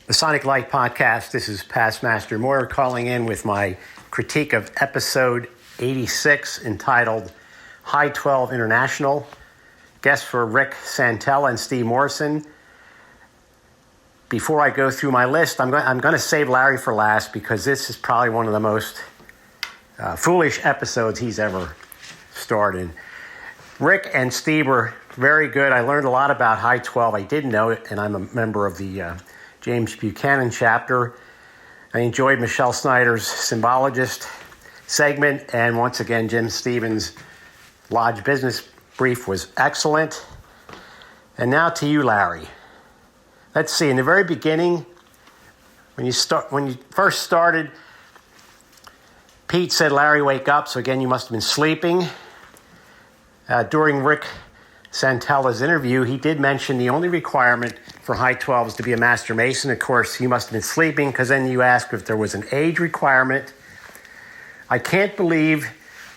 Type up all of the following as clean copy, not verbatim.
Masonic Light Podcast. This is Past Master Moore calling in with my critique of episode 86 entitled High 12 International. Guests for Rick Santella and Steve Morrison. Before I go through my list, I'm going to save Larry for last because this is probably one of the most foolish episodes he's ever starred in. Rick and Steve were very good. I learned a lot about High 12. I didn't know it, and I'm a member of the James Buchanan chapter. I enjoyed Michelle Snyder's Symboligist segment, and once again, Jim Stevens' Lodge Business Brief was excellent. And now to you, Larry. Let's see, in the very beginning, when you first started, Pete said, Larry, wake up. So again, you must have been sleeping. During Rick Santella's interview, he did mention the only requirement for High 12 is to be a Master Mason. Of course, he must have been sleeping because then you asked if there was an age requirement. I can't believe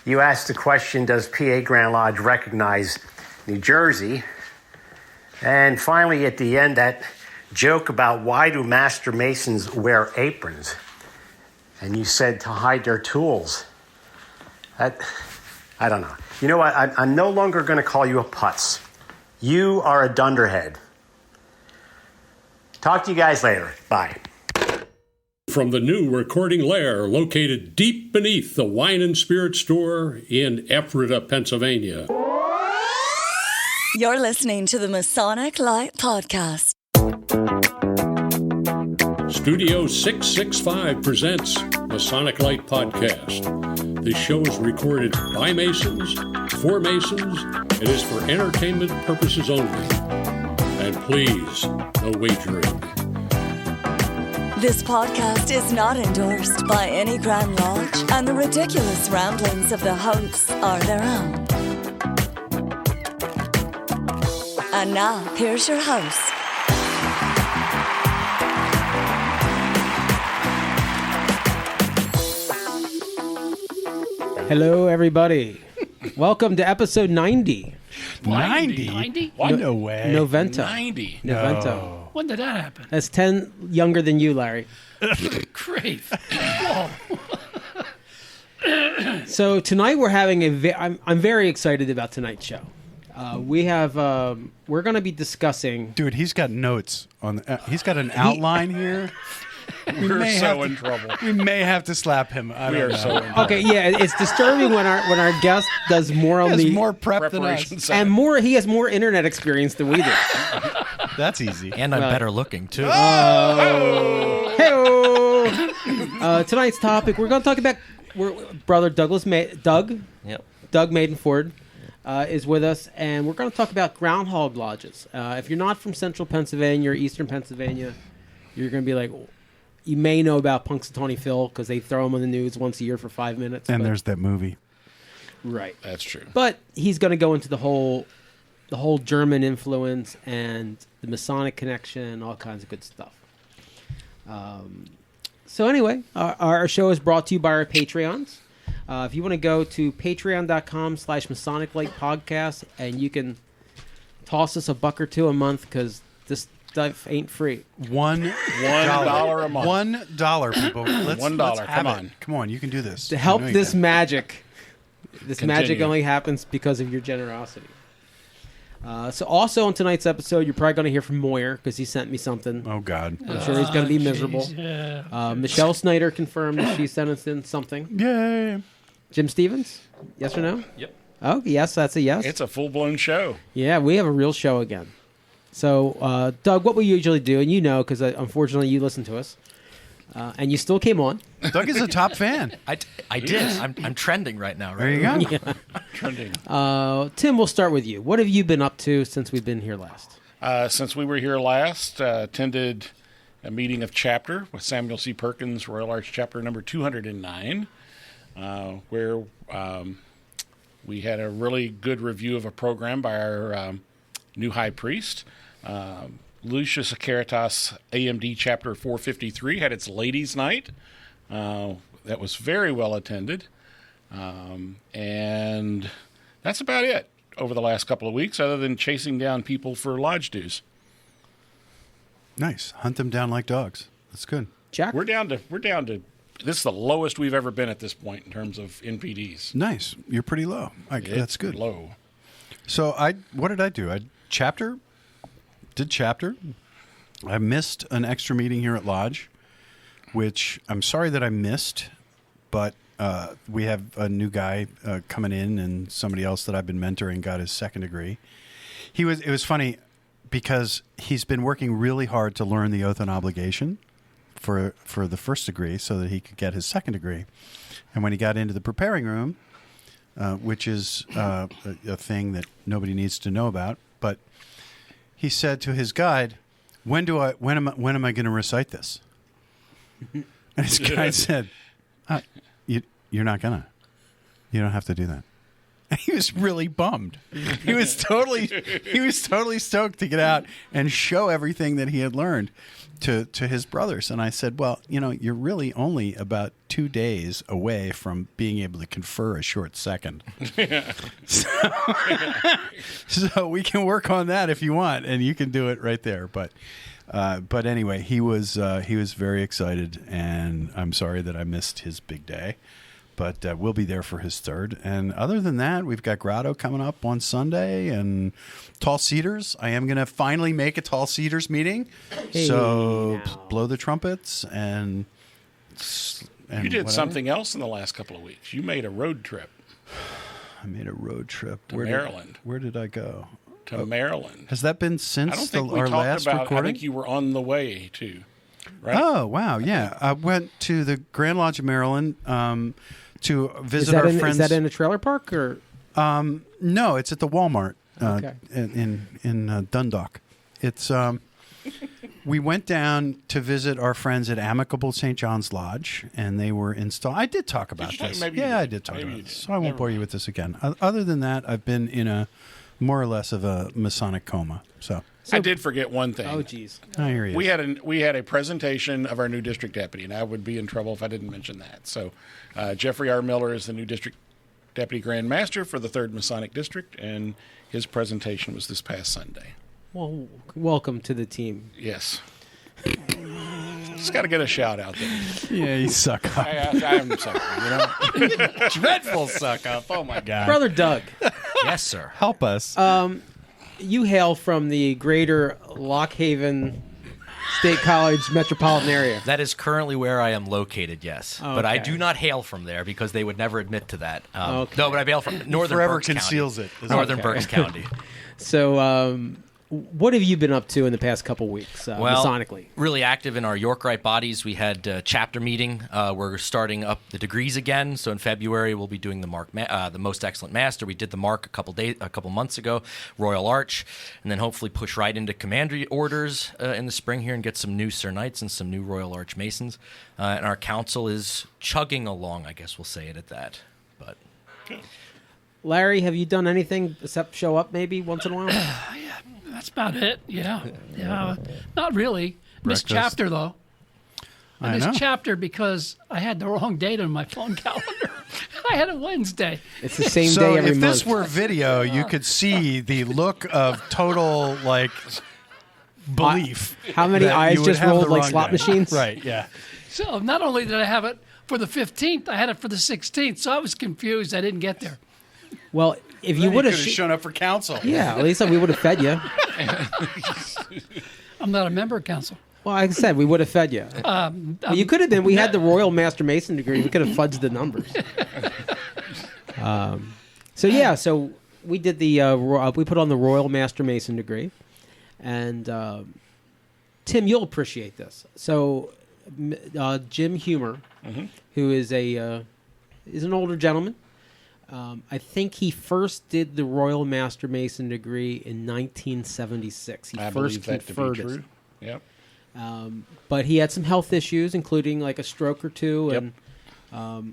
you asked the question, does PA Grand Lodge recognize New Jersey? And finally, at the end, that joke about why do Master Masons wear aprons? And you said to hide their tools. I don't know. You know what? I'm no longer going to call you a putz. You are a dunderhead. Talk to you guys later. Bye. From the new recording lair located deep beneath the Wine and Spirit store in Ephrata, Pennsylvania. You're listening to the Masonic Light Podcast. Studio 665 presents Masonic Light Podcast. This show is recorded by Masons, for Masons. It is for entertainment purposes only. And please, no wagering. This podcast is not endorsed by any Grand Lodge, and the ridiculous ramblings of the hosts are their own. And now, here's your host. Hello, everybody. Welcome to episode 90. 90? What? No way. Noventa. 90? Noventa. No. When did that happen? That's 10 younger than you, Larry. Great. So tonight we're having I'm very excited about tonight's show. We're going to be discussing. Dude, he's got notes on. He's got an outline here. We're so in trouble. We may have to slap him. We are so in trouble. Okay, yeah, it's disturbing when our guest does more on He has more prep than us. And he has more internet experience than we do. That's easy. And I'm better looking, too. Hey-oh. Tonight's topic, we're going to talk about brother Doug Madenford is with us, and we're going to talk about Groundhog Lodges. If you're not from central Pennsylvania or eastern Pennsylvania, you're going to be like, you may know about Punxsutawney Phil because they throw him on the news once a year for 5 minutes. And there's that movie. Right. That's true. But he's going to go into the whole German influence and the Masonic connection, all kinds of good stuff. So anyway, our show is brought to you by our Patreons. If you want to go to patreon.com/Masonic Light Podcast, and you can toss us $1 or $2 a month because this stuff ain't free. $1 a month. $1, people. $1. Come on, you can do this. To help this magic. This Continue. magic only happens because of your generosity. So also on tonight's episode, you're probably going to hear from Moyer because he sent me something. Oh, God. I'm sure he's going to be miserable. Yeah. Michelle Snyder confirmed that she sent us in something. Yay. Jim Stevens? Yes or no? Yep. Oh, yes, that's a yes. It's a full-blown show. Yeah, we have a real show again. So, Doug, what we usually do, and you know because unfortunately you listen to us, and you still came on. Doug is a top fan. I did. I'm trending right now. Right? There you go. Yeah. Trending. Tim, we'll start with you. What have you been up to since we've been here last? Since we were here last, attended a meeting of chapter with Samuel C. Perkins, Royal Arch Chapter number 209, where we had a really good review of a program by our new high priest. Lucius Caritas AMD Chapter 453 had its ladies' night. That was very well attended. And that's about it over the last couple of weeks, other than chasing down people for lodge dues. Nice. Hunt them down like dogs. That's good. Jack? We're down to this is the lowest we've ever been at this point in terms of NPDs. Nice. You're pretty low. That's good. Low. So what did I do? I did chapter. I missed an extra meeting here at Lodge, which I'm sorry that I missed, but we have a new guy coming in, and somebody else that I've been mentoring got his second degree. It was funny because he's been working really hard to learn the oath and obligation for the first degree so that he could get his second degree. And when he got into the preparing room, which is a thing that nobody needs to know about, but he said to his guide, when am I going to recite this? And his guide said, you're not gonna. You don't have to do that. And he was really bummed. He was totally stoked to get out and show everything that he had learned to his brothers. And I said, well, you're really only about 2 days away from being able to confer a short second. So we can work on that if you want, and you can do it right there. But anyway, he was very excited, and I'm sorry that I missed his big day. But we'll be there for his third. And other than that, we've got Grotto coming up on Sunday and Tall Cedars. I am going to finally make a Tall Cedars meeting. Hey, so now. blow the trumpets and You did whatever. something else in the last couple of weeks. You made a road trip I made a road trip. to Maryland. Where did I go? To Maryland. Has that been I since don't think we our talked last about. recording? I think you were on the way to. Right? Oh, wow. Yeah. I went to the Grand Lodge of Maryland to visit our friends. Is that in a trailer park or? No, it's at the Walmart Okay. in Dundalk. It's we went down to visit our friends at Amicable St. John's Lodge, and they were installed. I did talk about you talk- this. maybe you Yeah, did. I did talk Maybe about you this. did. So I won't Never bore you mind. with this again. Other than that, I've been in a more or less of a Masonic coma. So I did forget one thing. Oh, geez. I hear you. We had a presentation of our new district deputy, and I would be in trouble if I didn't mention that. So, Jeffrey R. Miller is the new district deputy grand master for the 3rd Masonic District, and his presentation was this past Sunday. Well, welcome to the team. Yes. Just got to get a shout out there. Yeah, you suck. I am sorry. Dreadful suck up. Oh my God. Brother Doug, Yes, sir. Help us. you hail from the greater Lock Haven State College metropolitan area. That is currently where I am located, yes. But I Okay. do not hail from there because they would never admit to that. Okay. No, but I hail from northern Forever Berks conceals County. it. Northern Berks County. So, what have you been up to in the past couple weeks, Masonically? Really active in our Yorkite bodies. We had a chapter meeting. We're starting up the degrees again. So in February, we'll be doing the Most Excellent Master. We did the Mark a couple months ago, Royal Arch, and then hopefully push right into Commandery Orders in the spring here and get some new Sir Knights and some new Royal Arch Masons. And our council is chugging along, I guess we'll say it at that. But Larry, have you done anything except show up maybe once in a while? That's about it. Yeah. Not really. Missed Breakfast. chapter though. I I missed know. chapter because I had the wrong date on my phone calendar. I had a Wednesday. It's the same So day every if month. this were video, you could see the look of total belief. How many that eyes you would just have rolled the like wrong slot day. machines? Right, yeah. So not only did I have it for the 15th, I had it for the 16th. So I was confused. I didn't get there. Well, if you You would could have, have shown up for council. yeah, at least we would have fed you. I'm not a member of council. Well, like I said, we would have fed you. You could have been. We had the Royal Master Mason degree. We could have fudged the numbers. So we did we put on the Royal Master Mason degree, and Tim, you'll appreciate this. So Jim Humer, who is an older gentleman. I think he first did the Royal Master Mason degree in 1976. He I first believe that to be conferred it. true. Yep. But he had some health issues, including like a stroke or two, Yep.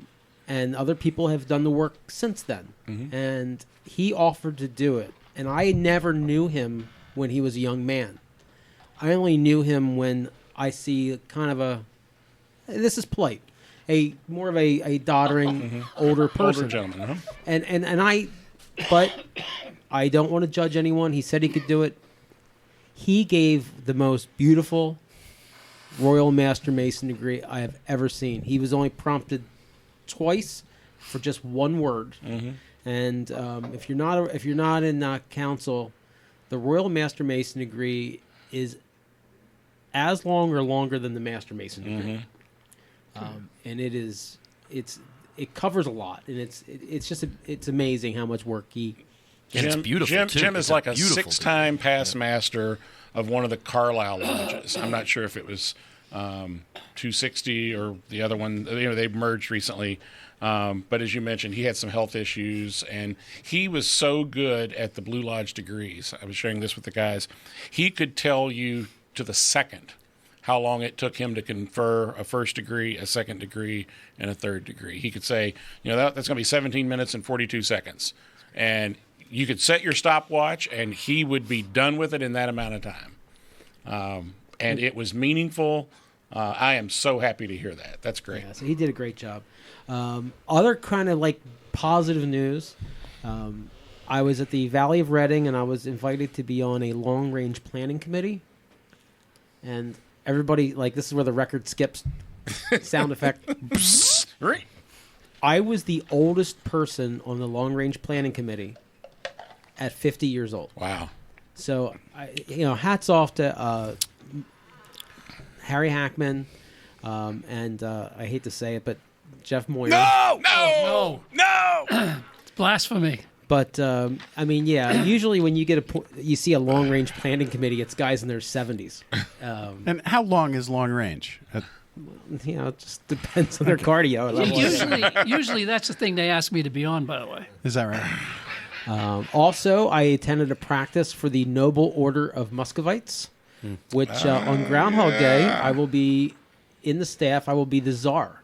and other people have done the work since then. And he offered to do it And I never knew him when he was a young man. I only knew him when I see kind of this is polite, more of a doddering older person. Older gentleman, huh? But I don't want to judge anyone. He said he could do it. He gave the most beautiful Royal Master Mason degree I have ever seen. He was only prompted twice for just one word. And if you're not in council, the Royal Master Mason degree is as long or longer than the Master Mason degree. And it covers a lot, and it's amazing how much work he. And it's beautiful too. Jim is like a 6-time past master of one of the Carlisle lodges. I'm not sure if it was 260 or the other one. They merged recently. But as you mentioned, he had some health issues, and he was so good at the Blue Lodge degrees. I was sharing this with the guys. He could tell you to the second how long it took him to confer a first degree, a second degree, and a third degree. He could say, that's going to be 17 minutes and 42 seconds. And you could set your stopwatch, and he would be done with it in that amount of time. And it was meaningful. I am so happy to hear that. That's great. Yeah, so he did a great job. Other kind of like positive news. I was at the Valley of Reading, and I was invited to be on a long-range planning committee. And everybody, this is where the record skips sound effect. I was the oldest person on the long-range planning committee at 50 years old. Wow. So, hats off to Harry Hackman, and I hate to say it, but Jeff Moyer. No! It's blasphemy. But usually when you see a long range planning committee, it's guys in their 70s. And how long is long range? It just depends on their cardio level. Usually that's the thing they ask me to be on. By the way, is that right? Also, I attended a practice for the Noble Order of Muscovites, which on Groundhog Day I will be in the staff. I will be the czar.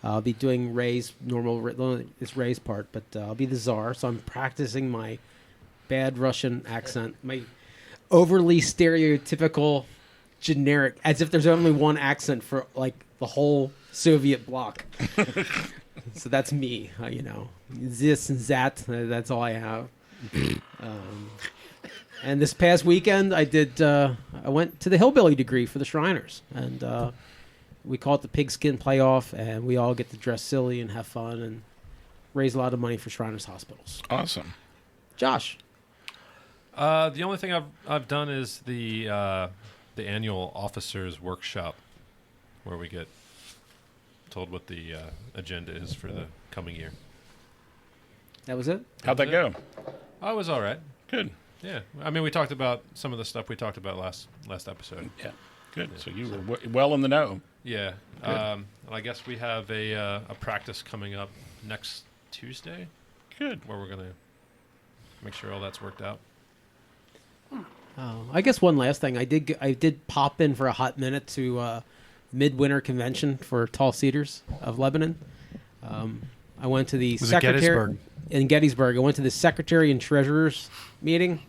I'll be doing Ray's it's Ray's part, but I'll be the czar. So I'm practicing my bad Russian accent, my overly stereotypical, generic, as if there's only one accent for the whole Soviet bloc. So that's me, this and that. That's all I have. And this past weekend, I went to the Hillbilly degree for the Shriners, and we call it the Pigskin Playoff, and we all get to dress silly and have fun and raise a lot of money for Shriners hospitals. Awesome. Josh? The only thing I've done is the annual officers workshop, where we get told what the agenda is for the coming year. That was it? How'd that go? Oh, it was all right. Good. Yeah, I mean, we talked about some of the stuff we talked about last episode. Yeah, good. Yeah. So you were well in the know. Yeah, and I guess we have a practice coming up next Tuesday. Good. Where we're gonna make sure all that's worked out. I guess one last thing, I did pop in for a hot minute to Midwinter Convention for Tall Cedars of Lebanon. I went to the secretary in Gettysburg. I went to the secretary and treasurer's meeting,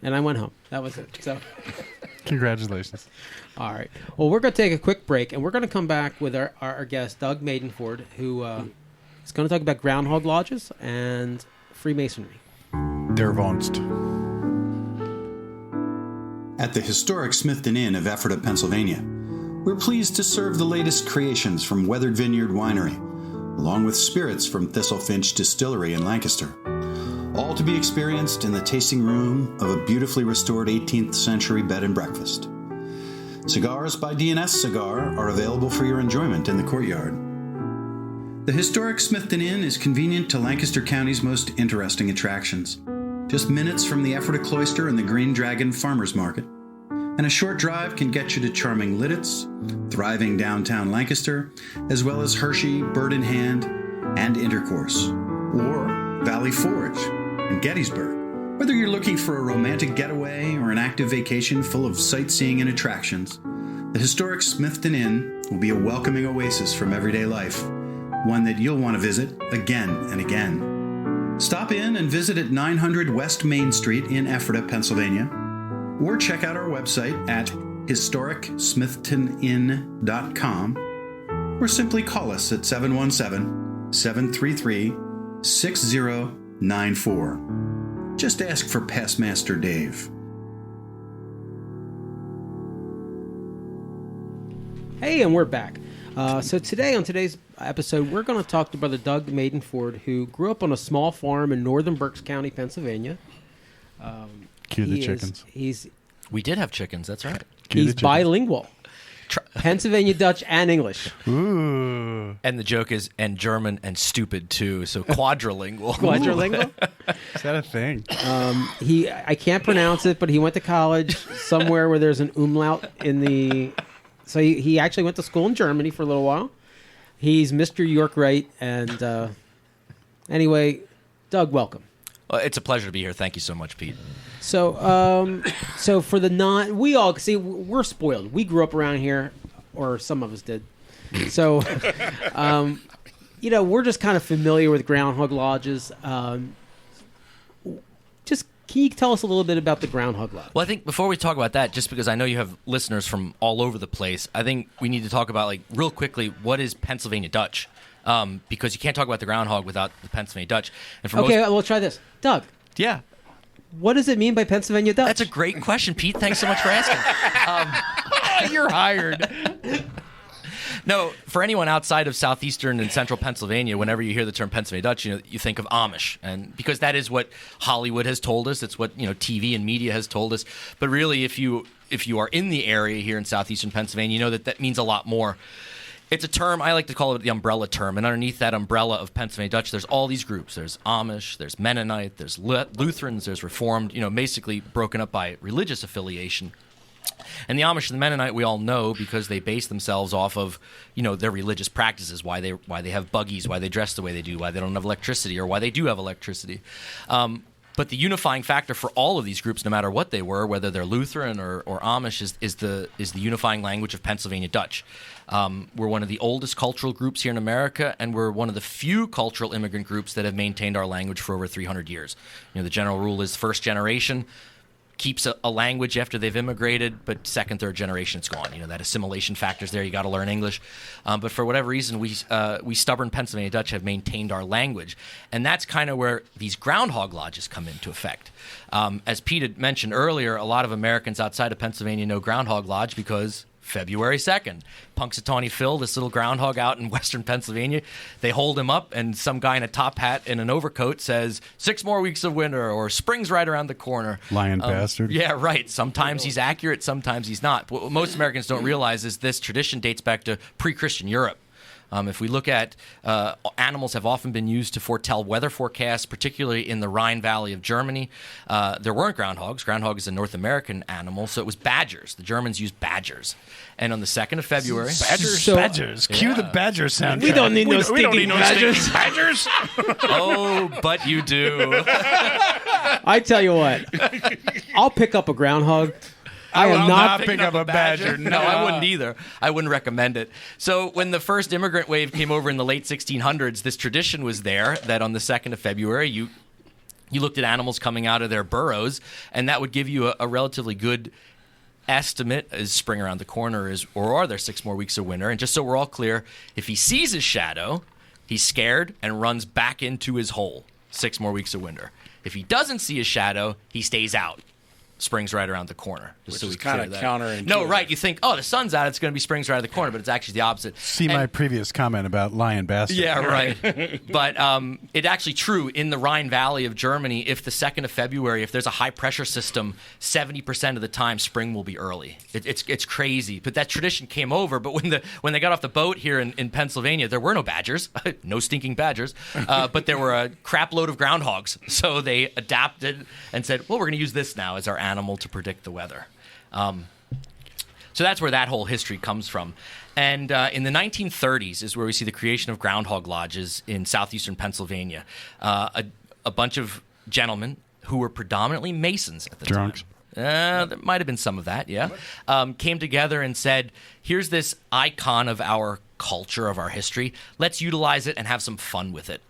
and I went home. That was it. So, congratulations. All right. Well, we're going to take a quick break, and we're going to come back with our guest, Doug Madenford, who is going to talk about Groundhog Lodges and Freemasonry. Der Wonst. At the Historic Smithton Inn of Ephrata, Pennsylvania, we're pleased to serve the latest creations from Weathered Vineyard Winery, along with spirits from Thistlefinch Distillery in Lancaster, all to be experienced in the tasting room of a beautifully restored 18th century bed and breakfast. Cigars by D&S Cigar are available for your enjoyment in the courtyard. The Historic Smithton Inn is convenient to Lancaster County's most interesting attractions, just minutes from the Ephrata Cloister and the Green Dragon Farmers Market, and a short drive can get you to charming Lidditz, thriving downtown Lancaster, as well as Hershey, Bird in Hand, and Intercourse, or Valley Forge in Gettysburg. Whether you're looking for a romantic getaway or an active vacation full of sightseeing and attractions, the Historic Smithton Inn will be a welcoming oasis from everyday life, one that you'll want to visit again and again. Stop in and visit at 900 West Main Street in Ephrata, Pennsylvania, or check out our website at historicsmithtoninn.com, or simply call us at 717-733-6094. Just ask for Pastmaster Dave. Hey, and we're back. So today, on today's episode, we're going to talk to Brother Doug Madenford, who grew up on a small farm in northern Berks County, Pennsylvania. Cue the chickens. We did have chickens, that's right. He's bilingual. Pennsylvania Dutch and English. Ooh. And the joke is, and German and stupid too, so quadrilingual. Quadrilingual? Is that a thing? I can't pronounce it, but he went to college somewhere where there's an umlaut in the... So he actually went to school in Germany for a little while. He's Mr. York Wright. And anyway, Doug, welcome. Well, it's a pleasure to be here. Thank you so much, Pete. So so for the we all see, we're spoiled. We grew up around here, or some of us did. So, we're just kind of familiar with Groundhog Lodges. Can you tell us a little bit about the Groundhog Lodge? Well, I think before we talk about that, just because I know you have listeners from all over the place, I think we need to talk about, real quickly, what is Pennsylvania Dutch? Because you can't talk about the groundhog without the Pennsylvania Dutch. And for we'll try this. Doug. Yeah. What does it mean by Pennsylvania Dutch? That's a great question, Pete. Thanks so much for asking. You're hired. No, for anyone outside of southeastern and central Pennsylvania, whenever you hear the term Pennsylvania Dutch, you think of Amish, and because that is what Hollywood has told us. It's what TV and media has told us. But really, if you are in the area here in southeastern Pennsylvania, you know that means a lot more. It's a term, I like to call it the umbrella term, and underneath that umbrella of Pennsylvania Dutch, there's all these groups. There's Amish, there's Mennonite, there's Lutherans, there's Reformed, basically broken up by religious affiliation. And the Amish and the Mennonite we all know because they base themselves off of, their religious practices, why they have buggies, why they dress the way they do, why they don't have electricity, or why they do have electricity. But the unifying factor for all of these groups, no matter what they were, whether they're Lutheran or Amish, is the unifying language of Pennsylvania Dutch. We're one of the oldest cultural groups here in America, and we're one of the few cultural immigrant groups that have maintained our language for over 300 years. The general rule is first generation keeps a language after they've immigrated, but second, third generation, it's gone. That assimilation factor's there. You got to learn English. But for whatever reason, we stubborn Pennsylvania Dutch have maintained our language. And that's kind of where these Groundhog Lodges come into effect. As Pete had mentioned earlier, a lot of Americans outside of Pennsylvania know Groundhog Lodge because February 2nd, Punxsutawney Phil, this little groundhog out in western Pennsylvania, they hold him up, and some guy in a top hat and an overcoat says, 6 more weeks of winter, or spring's right around the corner. Lying bastard. Yeah, right. Sometimes he's accurate, sometimes he's not. But what most Americans don't realize is this tradition dates back to pre-Christian Europe. If we look at animals have often been used to foretell weather forecasts, particularly in the Rhine Valley of Germany. There weren't groundhogs. Groundhog is a North American animal, so it was badgers. The Germans used badgers. And on the 2nd of February... Badgers. Cue the badger soundtrack. We don't need no stinking badgers. Badgers? Oh, but you do. I tell you what, I'll pick up a groundhog. I am not pick up a badger. No, I wouldn't either. I wouldn't recommend it. So when the first immigrant wave came over in the late 1600s, this tradition was there that on the 2nd of February, you looked at animals coming out of their burrows, and that would give you a relatively good estimate. Is spring around the corner, or are there 6 more weeks of winter? And just so we're all clear, if he sees his shadow, he's scared and runs back into his hole. 6 more weeks of winter. If he doesn't see his shadow, he stays out. Spring's right around the corner. Which is kind of counterintuitive. No, right. You think, the sun's out, it's going to be spring's right around the corner, but it's actually the opposite. See my previous comment about lying bastard. Yeah, right. But it's actually true in the Rhine Valley of Germany. If the 2nd of February, if there's a high pressure system, 70% of the time spring will be early. It's crazy. But that tradition came over. But when they got off the boat here in Pennsylvania, there were no badgers, no stinking badgers, but there were a crap load of groundhogs. So they adapted and said, well, we're going to use this now as our animal to predict the weather. So that's where that whole history comes from. And in the 1930s is where we see the creation of Groundhog Lodges in southeastern Pennsylvania. A bunch of gentlemen who were predominantly Masons at the Drunks. time. There might have been some of that, yeah. Came together and said, here's this icon of our culture of our history. Let's utilize it and have some fun with it.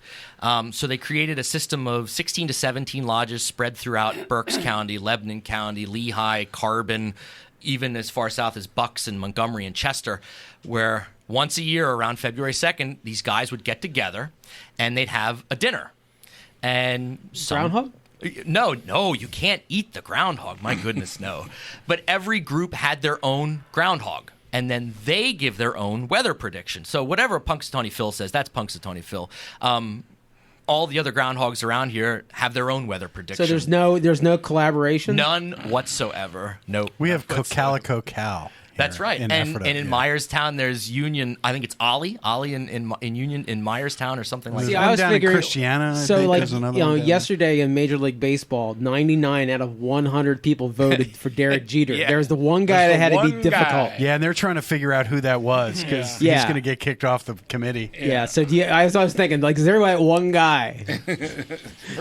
So they created a system of 16 to 17 lodges spread throughout Berks County, Lebanon County, Lehigh, Carbon, even as far south as Bucks and Montgomery and Chester, where once a year around February 2nd, these guys would get together and they'd have a dinner. And Groundhog? No, you can't eat the groundhog. My goodness, no. But every group had their own groundhog. And then they give their own weather prediction. So whatever Punxsutawney Phil says, that's Punxsutawney Phil. All the other groundhogs around here have their own weather prediction. So there's no collaboration? None whatsover. No. We have Calico Cal. That's right. In and Ephrata, in Myerstown, there's Union. I think it's Ollie in Union in Myerstown or something like There's that. one I was down in figuring, Christiana, I so think like there's another one down yesterday in Major League Baseball, 99 out of 100 people voted for Derek Jeter. Yeah. There was the one guy that had to be difficult. Yeah, and they're trying to figure out who that was because Yeah. he's going to get kicked off the committee. Yeah. So I was thinking, like, is there like one guy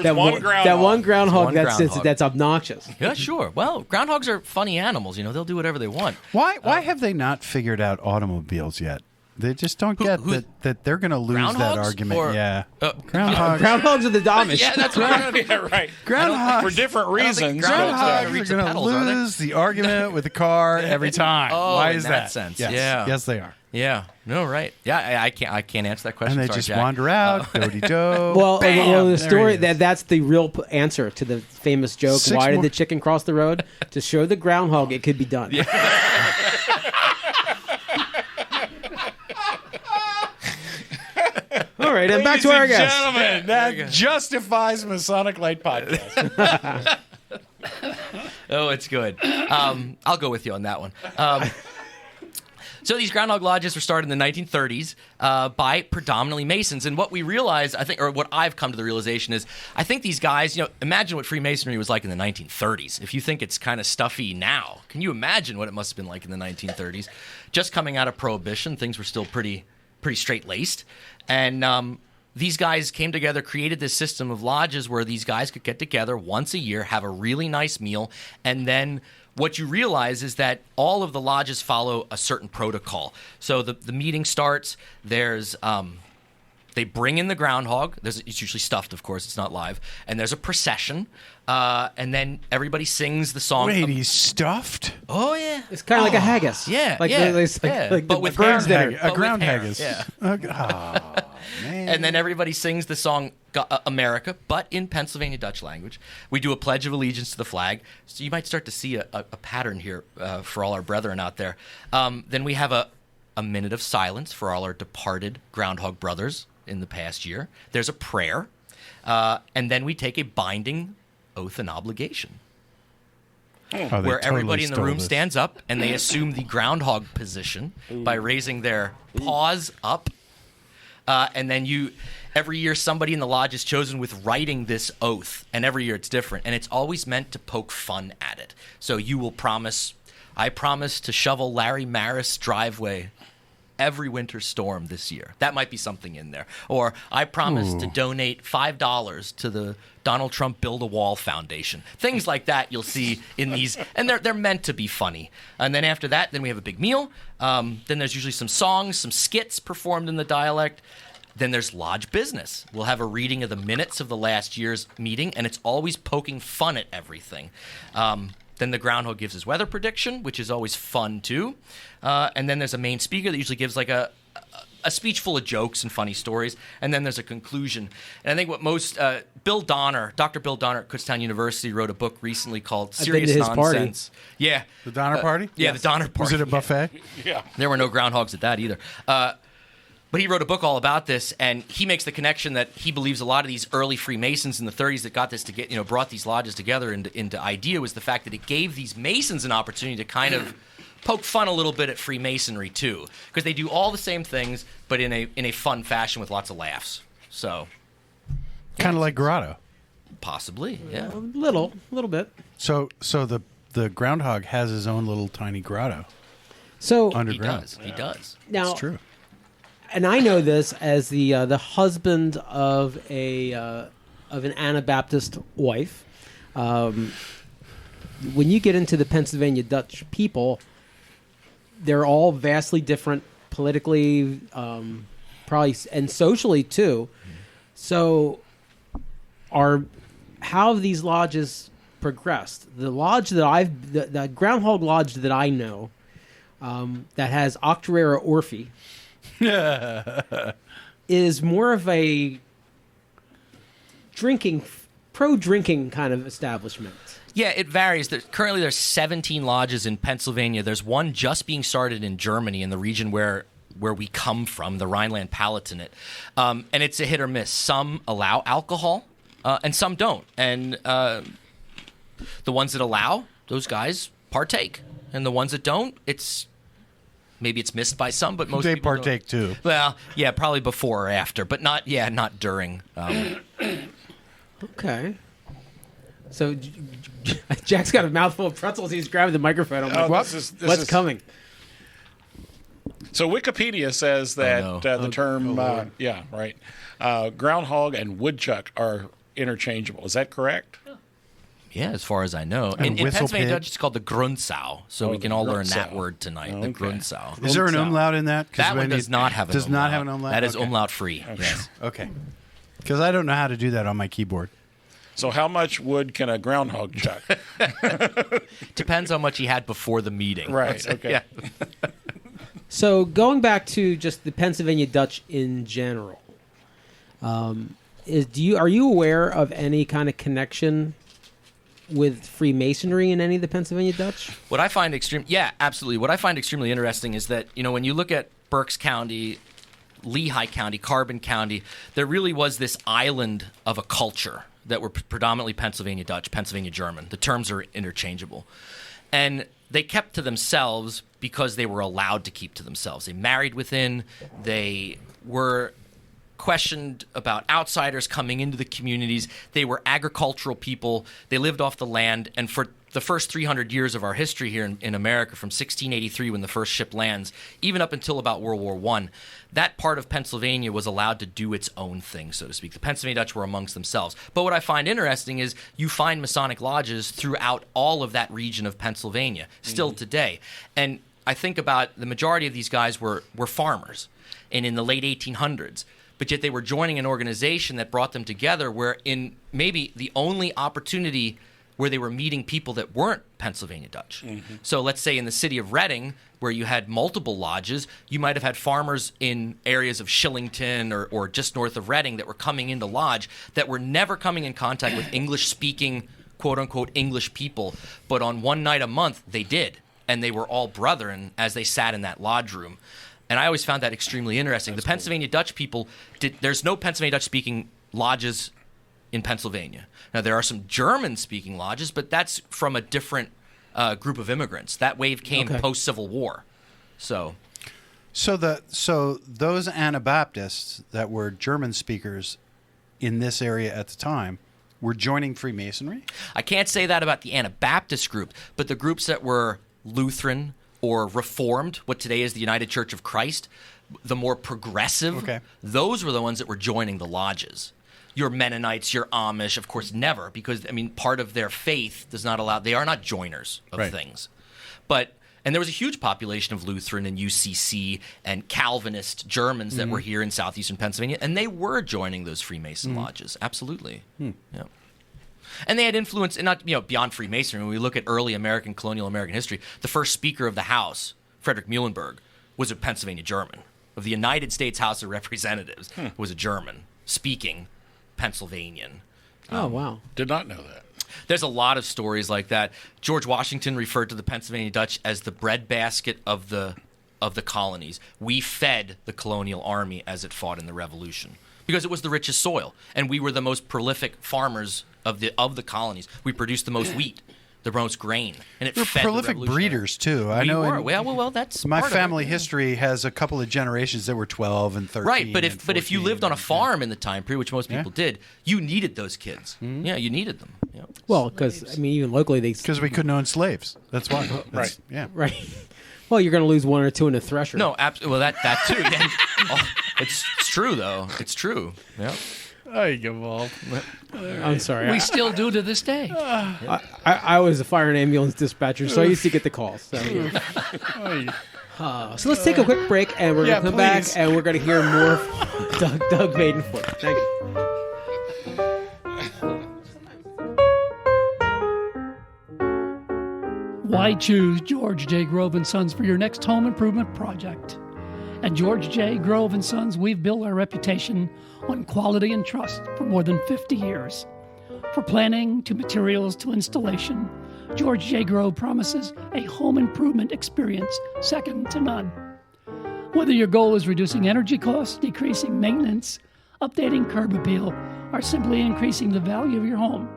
that one groundhog One groundhog. that's obnoxious? Yeah, sure. Well, groundhogs are funny animals. They'll do whatever they want. Why have they not figured out automobiles yet? They just don't get that they're going to lose that Groundhogs argument. or- Yeah. Groundhogs. Groundhogs are the Amish. Yeah, that's right. Yeah, right. Groundhogs. For different I don't think reasons. groundhogs but, are Groundhogs reach are the going to pedals, are they? lose the argument with the car every time. Oh, Why in is that sense. Yes. Yeah. Yes, they are. Yeah. No, right. Yeah, I can't answer that question. And they Sorry, just Jack. wander out, do-de-do. Well, bam, the there story he is. that's the real answer to the famous joke. Six Why did more- the chicken cross the road? To show the groundhog it could be done. All right, and back to our Ladies and guest. gentlemen, that justifies Masonic Light Podcast. Oh, it's good. I'll go with you on that one. So these Groundhog Lodges were started in the 1930s by predominantly Masons. And what we realize, I think, or what I've come to the realization is, I think these guys, imagine what Freemasonry was like in the 1930s. If you think it's kind of stuffy now, can you imagine what it must have been like in the 1930s? Just coming out of Prohibition, things were still pretty straight-laced. And these guys came together, created this system of lodges where these guys could get together once a year, have a really nice meal, and then what you realize is that all of the lodges follow a certain protocol. So the meeting starts, there's they bring in the groundhog. It's usually stuffed, of course, it's not live. And there's a procession, and then everybody sings the song. Wait, he's stuffed? Oh, yeah. It's kind of like a haggis. Yeah, like yeah, like but the with bird's hair. dinner. A with ground hair, haggis. yeah. Man. And then everybody sings the song America, but in Pennsylvania Dutch language. We do a Pledge of Allegiance to the flag. So you might start to see a pattern here for all our brethren out there. Then we have a minute of silence for all our departed Groundhog brothers in the past year. There's a prayer. And then we take a binding oath and obligation. Oh, they Where totally everybody in the stole room this. stands up and they assume the groundhog position by raising their paws up. And then every year somebody in the lodge is chosen with writing this oath, and every year it's different. And it's always meant to poke fun at it. So you will I promise to shovel Larry Maris' driveway every winter storm this year. That might be something in there. Or I promise to donate $5 to the Donald Trump Build a Wall Foundation. Things like that you'll see in these, and they're meant to be funny. And then after that, then we have a big meal. Then there's usually some songs, some skits performed in the dialect. Then there's lodge business. We'll have a reading of the minutes of the last year's meeting, and it's always poking fun at everything. Then the groundhog gives his weather prediction, which is always fun too. And then there's a main speaker that usually gives like a speech full of jokes and funny stories. And then there's a conclusion. And I think what most Dr. Bill Donner at Kutztown University wrote a book recently called Serious been to his party. Nonsense. Yeah. The Donner Party? Yeah, the Donner Party. Was it a buffet? Yeah. There were no groundhogs at that either. But he wrote a book all about this, and he makes the connection that he believes a lot of these early Freemasons in the 30s that got this to get, brought these lodges together into idea was the fact that it gave these Masons an opportunity to kind of poke fun a little bit at Freemasonry too, because they do all the same things, but in a fun fashion with lots of laughs. So, Kind of like Grotto. possibly, yeah. A little bit. So the groundhog has his own little tiny grotto So He underground. does. He does. now, It's true. and I know this as the husband of an Anabaptist wife. When you get into the Pennsylvania Dutch people, they're all vastly different politically, probably, and socially too. So, how have these lodges progressed? The lodge that the Groundhog Lodge that I know, that has Octorara Orphy, is more of a pro-drinking kind of establishment. Yeah, it varies. Currently, there's 17 lodges in Pennsylvania. There's one just being started in Germany, in the region where we come from, the Rhineland-Palatinate. And it's a hit or miss. Some allow alcohol, and some don't. And the ones that allow, those guys partake. And the ones that don't, maybe it's missed by some, but most they people partake don't. too. Well, yeah, probably before or after, but not during. Okay. So Jack's got a mouthful of pretzels. He's grabbing the microphone. I'm like, what's coming? So Wikipedia says that the term, groundhog and woodchuck are interchangeable. Is that correct? Yeah, as far as I know. In Pennsylvania Dutch, it's called the Grundsau, so we can all learn that word tonight, the Grundsau. Is there an umlaut in that? That one does not have an umlaut. Does not have an umlaut? That is umlaut free, yes. Okay. Because I don't know how to do that on my keyboard. So how much wood can a groundhog chuck? Depends how much he had before the meeting. Right, okay. Yeah. So going back to just the Pennsylvania Dutch in general, are you aware of any kind of connection with Freemasonry in any of the Pennsylvania Dutch? What I find absolutely. What I find extremely interesting is that, when you look at Berks County, Lehigh County, Carbon County, there really was this island of a culture that were predominantly Pennsylvania Dutch, Pennsylvania German. The terms are interchangeable. And they kept to themselves because they were allowed to keep to themselves. They married within. They were questioned about outsiders coming into the communities. They were agricultural people. They lived off the land. And for the first 300 years of our history here in America, from 1683 when the first ship lands, even up until about World War I, that part of Pennsylvania was allowed to do its own thing, so to speak. The Pennsylvania Dutch were amongst themselves. But what I find interesting is you find Masonic lodges throughout all of that region of Pennsylvania, still today. And I think about the majority of these guys were farmers, and in the late 1800s. But yet they were joining an organization that brought them together, where in maybe the only opportunity where they were meeting people that weren't Pennsylvania Dutch. Mm-hmm. So let's say in the city of Reading, where you had multiple lodges, you might have had farmers in areas of Shillington or just north of Reading that were coming into lodge that were never coming in contact with English-speaking, quote-unquote, English people. But on one night a month, they did. And they were all brethren as they sat in that lodge room. And I always found that extremely interesting. That's the Pennsylvania Dutch people, there's no Pennsylvania Dutch-speaking lodges in Pennsylvania. Now, there are some German-speaking lodges, but that's from a different group of immigrants. That wave came post-Civil War. So those Anabaptists that were German speakers in this area at the time were joining Freemasonry? I can't say that about the Anabaptist group, but the groups that were Lutheran or Reformed, what today is the United Church of Christ, the more progressive, those were the ones that were joining the lodges. Your Mennonites, your Amish, of course, never, because, part of their faith does not allow, they are not joiners of things. And there was a huge population of Lutheran and UCC and Calvinist Germans that were here in southeastern Pennsylvania, and they were joining those Freemason lodges, absolutely. Yeah. And they had influence, and not beyond Freemasonry. When we look at early colonial American history, the first Speaker of the House, Frederick Muhlenberg, was a Pennsylvania German. Of the United States House of Representatives, was a German speaking Pennsylvanian. Oh, wow. Did not know that. There's a lot of stories like that. George Washington referred to the Pennsylvania Dutch as the breadbasket of the colonies. We fed the colonial army as it fought in the Revolution because it was the richest soil, and we were the most prolific farmers of the colonies. We produced the most wheat, the most grain, and it We're fed prolific the breeders too. I we know. Were. Well, that's my part family of it. history has a couple of generations that were 12 and 13. Right, but if you lived on a farm in the time period, which most people did, you needed those kids. Yeah, you needed them. Yeah. Well, because even locally because we couldn't own slaves. That's why. Right. Yeah. Right. Well, you're going to lose one or two in a thresher. No, absolutely. Well, that too. Yeah. It's true though. It's true. Yeah. I'm sorry. We still do to this day. I was a fire and ambulance dispatcher, so I used to get the calls. So, So let's take a quick break, and we're going to come back, and we're going to hear more from Doug Madenford. Thank you. Why choose George J. Grove & Sons for your next home improvement project? At George J. Grove & Sons, we've built our reputation on quality and trust for more than 50 years. From planning to materials to installation, George J. Grove promises a home improvement experience second to none. Whether your goal is reducing energy costs, decreasing maintenance, updating curb appeal, or simply increasing the value of your home,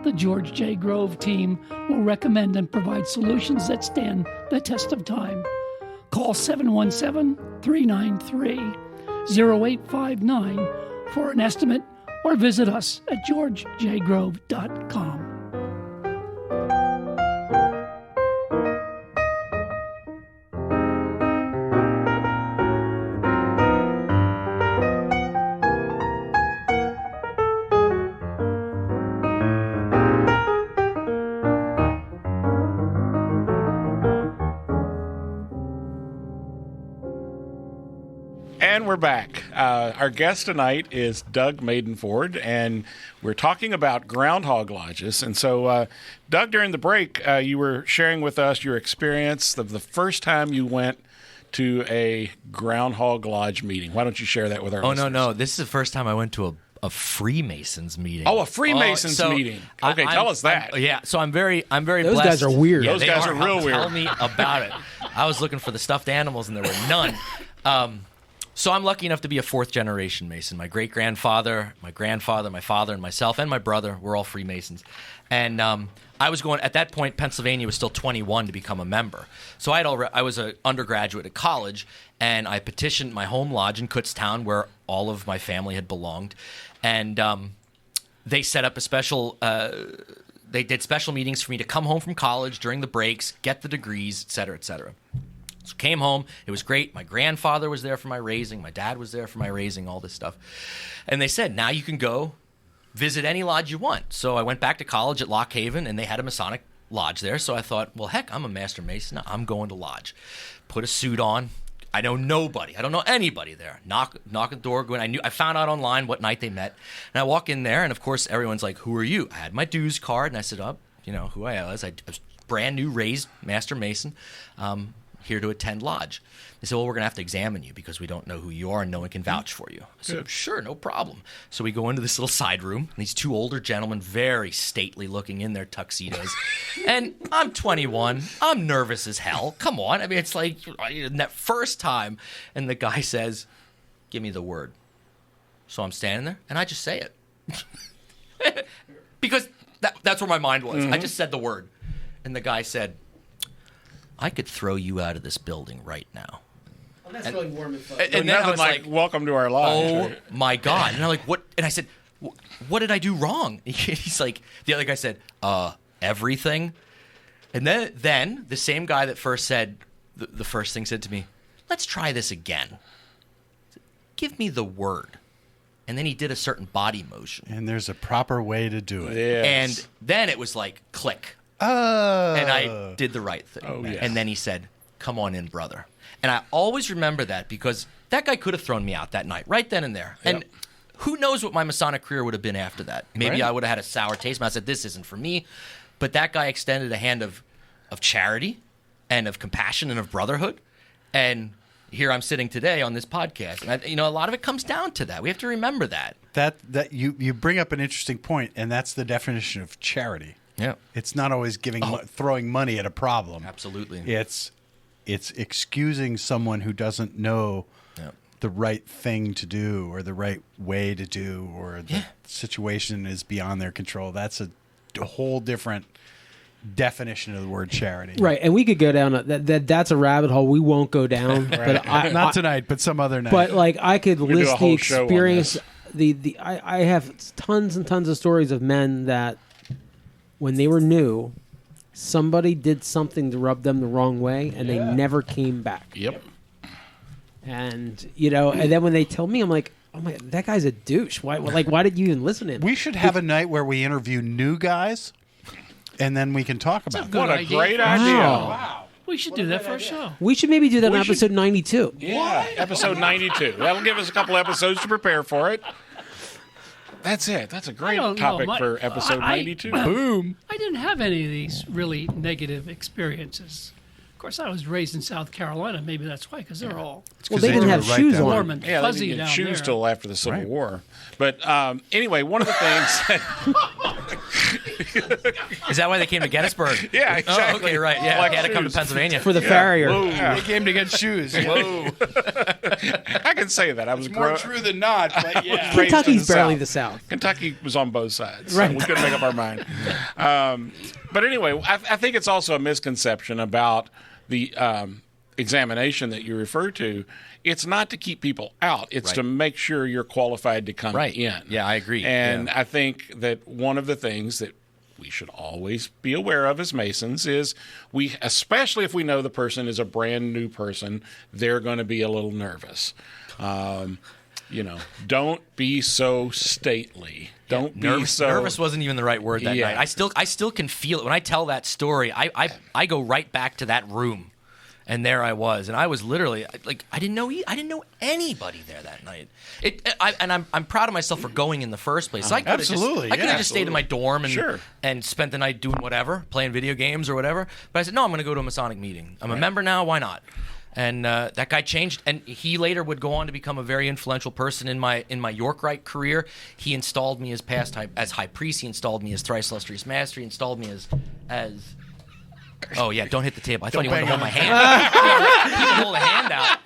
the George J. Grove team will recommend and provide solutions that stand the test of time. Call 717-393-0859 for an estimate or visit us at georgejgrove.com. And we're back. Our guest tonight is Doug Madenford, and we're talking about Groundhog Lodges. And so, Doug, during the break, you were sharing with us your experience of the first time you went to a Groundhog Lodge meeting. Why don't you share that with our listeners? No. This is the first time I went to a Freemasons meeting. Oh, a Freemasons meeting. Okay, tell us that. So I'm very Those blessed. guys are weird. Those guys are real weird. Tell me about it. I was looking for the stuffed animals, and there were none. So I'm lucky enough to be a fourth-generation Mason. My great-grandfather, my grandfather, my father, and myself, and my brother were all Freemasons. And I was going, at that point, Pennsylvania was still 21 to become a member. So I was an undergraduate at college, and I petitioned my home lodge in Kutztown, where all of my family had belonged. And they set up a special they did special meetings for me to come home from college during the breaks, get the degrees, et cetera, et cetera. So came home. It was great. My grandfather was there for my raising. My dad was there for my raising, all this stuff. And they said, now you can go visit any lodge you want. So I went back to college at Lock Haven, and they had a Masonic lodge there. So I thought, well, heck, I'm a Master Mason. I'm going to lodge. Put a suit on. I know nobody. I don't know anybody there. Knock at the door. I found out online what night they met. And I walk in there, and of course, everyone's like, who are you? I had my dues card, and I said, who I was. I was brand new, raised Master Mason. Here to attend lodge. They said, well, we're going to have to examine you because we don't know who you are and no one can vouch for you. I said, sure, no problem. So we go into this little side room, and these two older gentlemen, very stately looking in their tuxedos. And I'm 21. I'm nervous as hell. Come on. I mean, it's like that first time. And the guy says, give me the word. So I'm standing there, and I just say it. Because that's where my mind was. Mm-hmm. I just said the word. And the guy said, I could throw you out of this building right now. Well, that's really warm and fuzzy. And then I was like, welcome to our lodge. Oh, my God. And I'm like, what? And I said, what did I do wrong? He's like, the other guy said, everything. And then the same guy that first said, the first thing said to me, let's try this again. Give me the word. And then he did a certain body motion. And there's a proper way to do it. Yes. And then it was like, click. And I did the right thing. Oh, yes. And then he said, come on in, brother. And I always remember that because that guy could have thrown me out that night, right then and there. Yep. And who knows what my Masonic career would have been after that. Maybe I would have had a sour taste. I said, this isn't for me. But that guy extended a hand of charity and of compassion and of brotherhood. And here I'm sitting today on this podcast. And a lot of it comes down to that. We have to remember that. That you bring up an interesting point, and that's the definition of charity. Yeah, it's not always throwing money at a problem. Absolutely, it's excusing someone who doesn't know the right thing to do or the right way to do, or the situation is beyond their control. That's a whole different definition of the word charity. Right, and we could go down that's a rabbit hole we won't go down. Right. But not tonight, but some other night. But I could list the experience. I have tons and tons of stories of men that, when they were new, somebody did something to rub them the wrong way, and they never came back. Yep. And and then when they tell me, I'm like, oh my, that guy's a douche. Why did you even listen to him? We should have a night where we interview new guys, and then we can talk about it. What a great idea! Wow. We should do that for a show. We should maybe do that in We should- episode 92. Yeah, episode 92. That'll give us a couple episodes to prepare for it. That's it. That's a great don't know. topic for episode 92. Boom. I didn't have any of these really negative experiences. Of course, I was raised in South Carolina. Maybe that's why, because they're all Well, they didn't have shoes on. warm and Yeah, they fuzzy didn't get down shoes there. till after the Civil Right. War. But anyway, one of the things that... Is that why they came to Gettysburg? Yeah, exactly. Oh, okay, right. Yeah, Like they had to come to shoes. Pennsylvania. For the farrier. They came to get shoes. Whoa. I can say that. I was More true than not, but yeah. raised Kentucky's in barely South. the South. Kentucky was on both sides. So Right. we couldn't make up our mind. But anyway, I think it's also a misconception about the examination that you refer to. It's not to keep people out. It's Right. to make sure you're qualified to come Right. in. Yeah, I agree. And Yeah. I think that one of the things that we should always be aware of as Masons is we, especially if we know the person is a brand new person, they're going to be a little nervous. Don't be so stately. Don't be so Nervous wasn't even the right word that Yeah. night. I still can feel it when I tell that story. I go right back to that room, and there I was, and I was literally like I didn't know anybody there that night. I'm proud of myself for going in the first place. So I could have Absolutely, I could yeah. have just stayed in my dorm and Sure. and spent the night doing whatever, playing video games or whatever. But I said no, I'm going to go to a Masonic meeting. I'm a member now. Why not? And that guy changed, and he later would go on to become a very influential person in my Yorkite career. He installed me as high priest. He installed me as thrice illustrious master. He installed me as oh yeah, don't hit the table. I thought you wanted to hold my hand. People hold a hand out.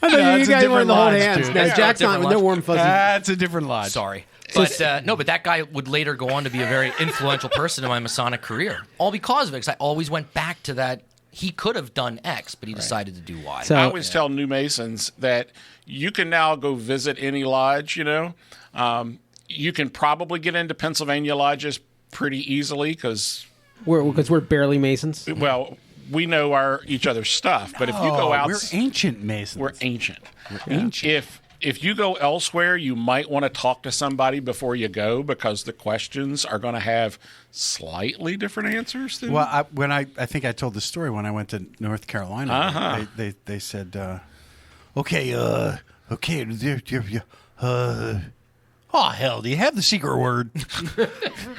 I thought No, you it's a guys wanted different to hold lodge, hands. dude. Now, Yeah, Jack's different not when they're lodge. warm fuzzy. That's a different lodge. Sorry. But no, but that guy would later go on to be a very influential person in my Masonic career. All because of it, because I always went back to that. He could have done X, but he decided to do Y. So- I always tell new Masons that you can now go visit any lodge, you can probably get into Pennsylvania lodges pretty easily because We're barely Masons. well, we know each other's stuff. But if you go out, we're ancient Masons. we're ancient. If you go elsewhere, you might want to talk to somebody before you go because the questions are going to have slightly different answers. Than, Well, I think I told the story when I went to North Carolina. They said, oh hell, do you have the secret word?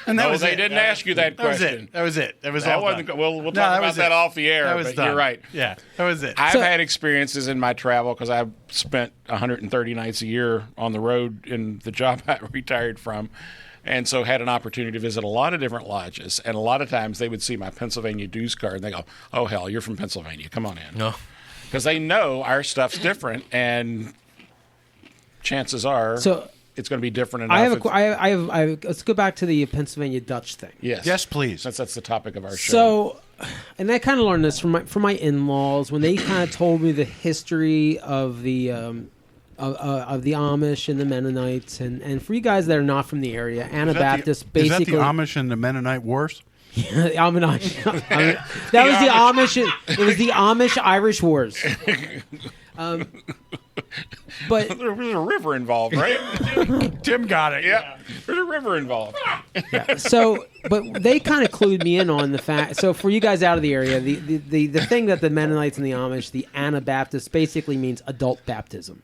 And no, they didn't ask you that question. That was it. That was That all wasn't. done. We'll No, talk that about was that it. off the air. That was But done. you're right. Yeah, that was it. I've had experiences in my travel because I've spent 130 nights a year on the road in the job I retired from, and so had an opportunity to visit a lot of different lodges. And a lot of times they would see my Pennsylvania dues card and they go, "Oh hell, you're from Pennsylvania. Come on in." No. Because they know our stuff's different, and chances are it's going to be different enough. I have. Let's go back to the Pennsylvania Dutch thing. Yes, please. Since that's the topic of our show. So, and I kind of learned this from my in-laws when they kind of told me the history of the Amish and the Mennonites, and for you guys that are not from the area, Anabaptists Is basically. that the Amish and the Mennonite Wars? The Amish. That was the Amish. It was the Amish Irish Wars. But there was a river involved, right? Tim got it. Yeah, there's a river involved. so, but they kind of clued me in on the fact. So, for you guys out of the area, the thing that the Mennonites and the Amish, the Anabaptists, basically means adult baptism.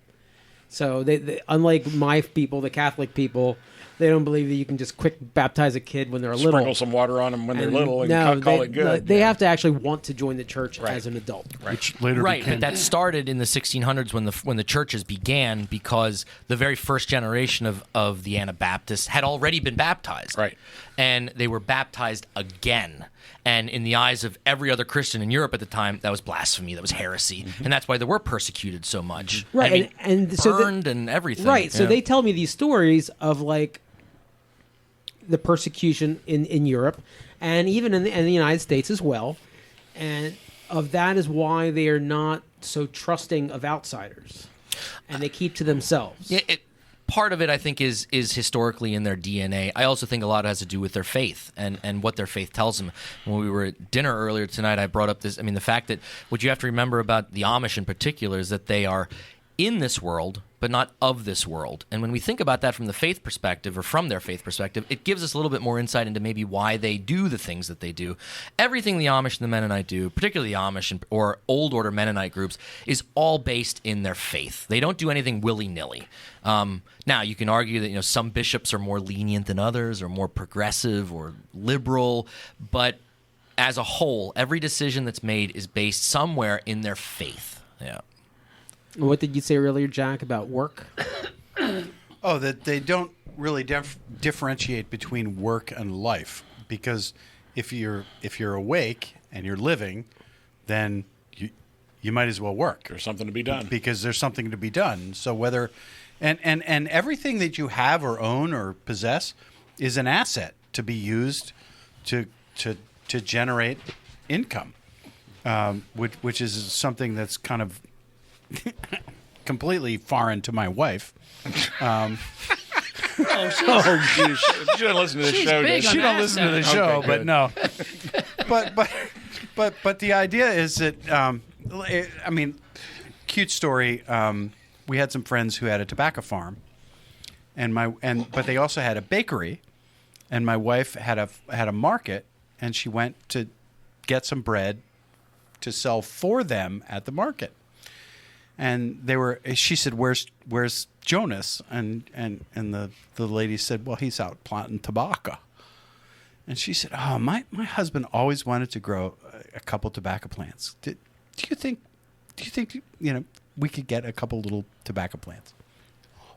So, they unlike my people, the Catholic people, they don't believe that you can just quick baptize a kid when they're Sprinkle little. some water on them when they're And little and no, call it good. They have to actually want to join the church as an adult. Which later Right, became... but that started in the 1600s when the churches began because the very first generation of the Anabaptists had already been baptized. Right. And they were baptized again. And in the eyes of every other Christian in Europe at the time, that was blasphemy, that was heresy. And that's why they were persecuted so much. Right, I mean, and so burned and everything. Right, so Yeah. they tell me these stories of like the persecution in Europe and even in the United States as well. And of that is why they are not so trusting of outsiders. And they keep to themselves. Yeah, part of it, I think, is historically in their DNA. I also think a lot has to do with their faith and what their faith tells them. When we were at dinner earlier tonight, I brought up the fact that what you have to remember about the Amish in particular is that they are in this world, but not of this world. And when we think about that from the faith perspective, or from their faith perspective, it gives us a little bit more insight into maybe why they do the things that they do. Everything the Amish and the Mennonite do, particularly the Amish or Old Order Mennonite groups, is all based in their faith. They don't do anything willy-nilly. Now, you can argue that some bishops are more lenient than others, or more progressive or liberal, but as a whole, every decision that's made is based somewhere in their faith. Yeah. What did you say earlier, Jack, about work? Oh, that they don't really differentiate between work and life, because if you're awake and you're living, then you might as well work. There's something to be done. Because there's something to be done. So whether and everything that you have or own or possess is an asset to be used to generate income, which is something that's kind of completely foreign to my wife. She doesn't listen to the show. She don't listen to the show, Okay, but good. no. but the idea is that cute story. We had some friends who had a tobacco farm, but they also had a bakery, and my wife had a market, and she went to get some bread to sell for them at the market. And she said, where's Jonas? And the lady said, well, he's out planting tobacco. And she said, oh, my husband always wanted to grow a couple tobacco plants. Do you think we could get a couple little tobacco plants?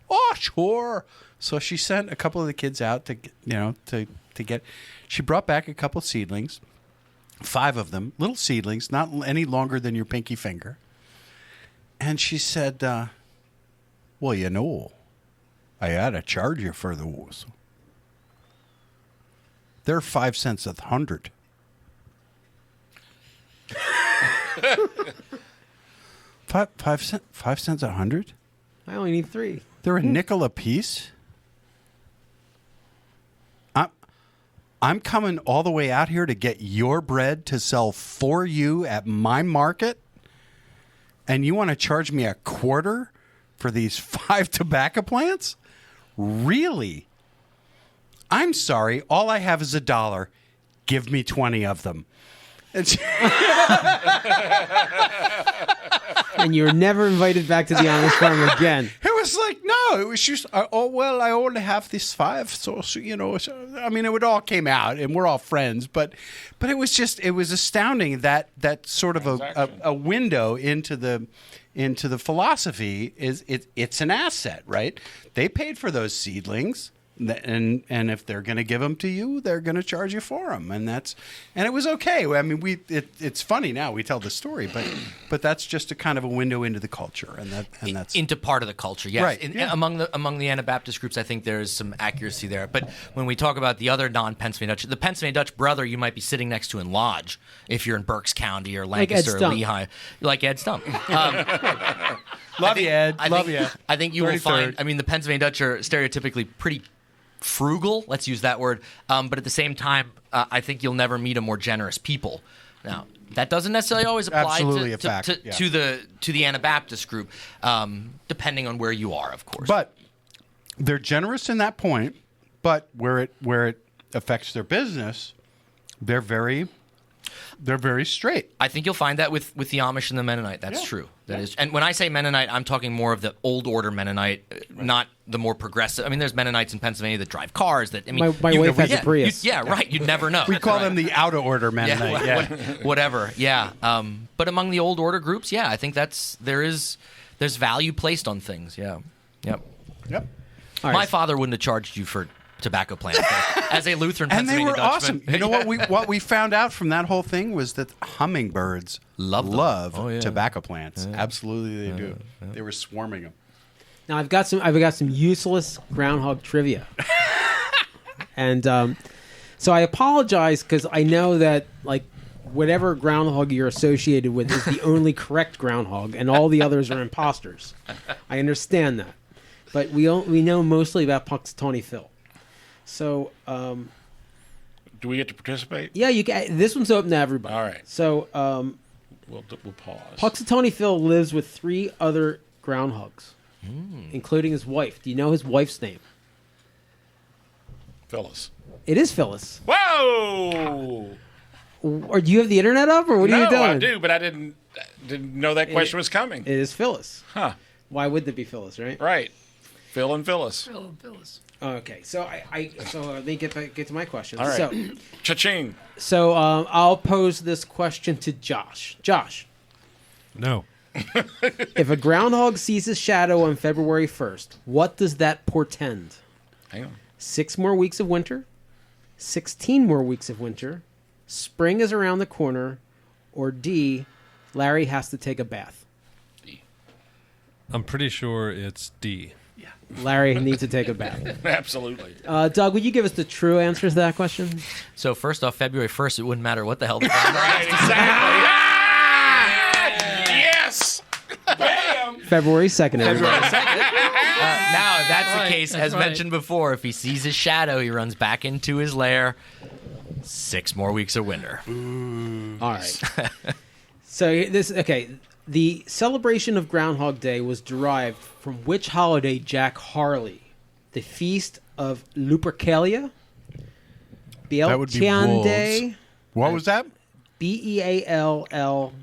Oh, sure. So she sent a couple of the kids out to get. She brought back a couple seedlings, 5 of them, little seedlings, not any longer than your pinky finger. And she said, well, I ought to charge you for those. They're 5 cents a 100. Five cents a 100? I only need 3. They're a nickel a piece? I'm coming all the way out here to get your bread to sell for you at my market? And you want to charge me $0.25 for these 5 tobacco plants? Really? I'm sorry. All I have is $1. Give me 20 of them. And you were never invited back to the Amish farm again. It was like, no, it was just, I only have these 5. So it all came out, and we're all friends. But it was astounding that sort of a window into the philosophy is it's an asset, right? They paid for those seedlings. And if they're going to give them to you, they're going to charge you for them, and it was okay. I mean, it's funny now we tell the story, but that's just a kind of a window into the culture, and that's into part of the culture. Yes, right. Among the Anabaptist groups, I think there is some accuracy there. But when we talk about the other non-Pennsylvania Dutch, the Pennsylvania Dutch brother you might be sitting next to in Lodge, if you're in Berks County or Lancaster or Lehigh, like Ed Stump. Love you, Ed. I think you will 33rd. find. I mean, the Pennsylvania Dutch are stereotypically pretty frugal, let's use that word, but at the same time, I think you'll never meet a more generous people. Now, that doesn't necessarily always apply to the Anabaptist group, depending on where you are, of course. But they're generous in that point. But where it affects their business, they're very straight. I think you'll find that with the Amish and the Mennonite. That's true. That is, and when I say Mennonite, I'm talking more of the old order Mennonite, not the more progressive. I mean, there's Mennonites in Pennsylvania that drive cars. That my wife has a Prius. Right. You'd never know. We call them the out of order Mennonite. Whatever. Yeah. But among the old order groups, I think there's value placed on things. Yeah. Yep. My father wouldn't have charged you for tobacco plants as a Lutheran and Pennsylvania they were Dutchman. awesome. You know what we found out from that whole thing was that hummingbirds love tobacco plants. Absolutely, they do. They were swarming them. Now I've got some useless groundhog trivia, and so I apologize because I know that whatever groundhog you're associated with is the only correct groundhog, and all the others are imposters. I understand that, but we know mostly about Punxsutawney Phil. So, do we get to participate? Yeah, you can. This one's open to everybody. All right. So, we'll pause. Punxsutawney Phil lives with 3 other groundhogs. including his wife. Do you know his wife's name? Phyllis. It is Phyllis. Whoa! Or do you have the internet up, or what are you doing? No, I do, but I didn't know that question was coming. It is Phyllis. Huh. Why would it be Phyllis, right? Right. Phil and Phyllis. Okay, so let me get to my question. All right. So, Cha-ching. So I'll pose this question to Josh. Josh, No. if a groundhog sees his shadow on February 1st, what does that portend? Hang on. 6 more weeks of winter, 16 more weeks of winter, spring is around the corner, or D, Larry has to take a bath? D. I'm pretty sure it's D. Larry needs to take a bath. Absolutely. Doug, would you give us the true answer to that question? So first off, February 1st, it wouldn't matter what the hell the groundhog Right, exactly. Yes! Bam! February 2nd. February 2nd. Now, if that's the case, as right. mentioned before, if he sees his shadow, he runs back into his lair. 6 more weeks of winter. All right. So the celebration of Groundhog Day was derived from which holiday, Jack Harley? The Feast of Lupercalia? That would be Bealtaine wolves. Day? What was that? Bealltainn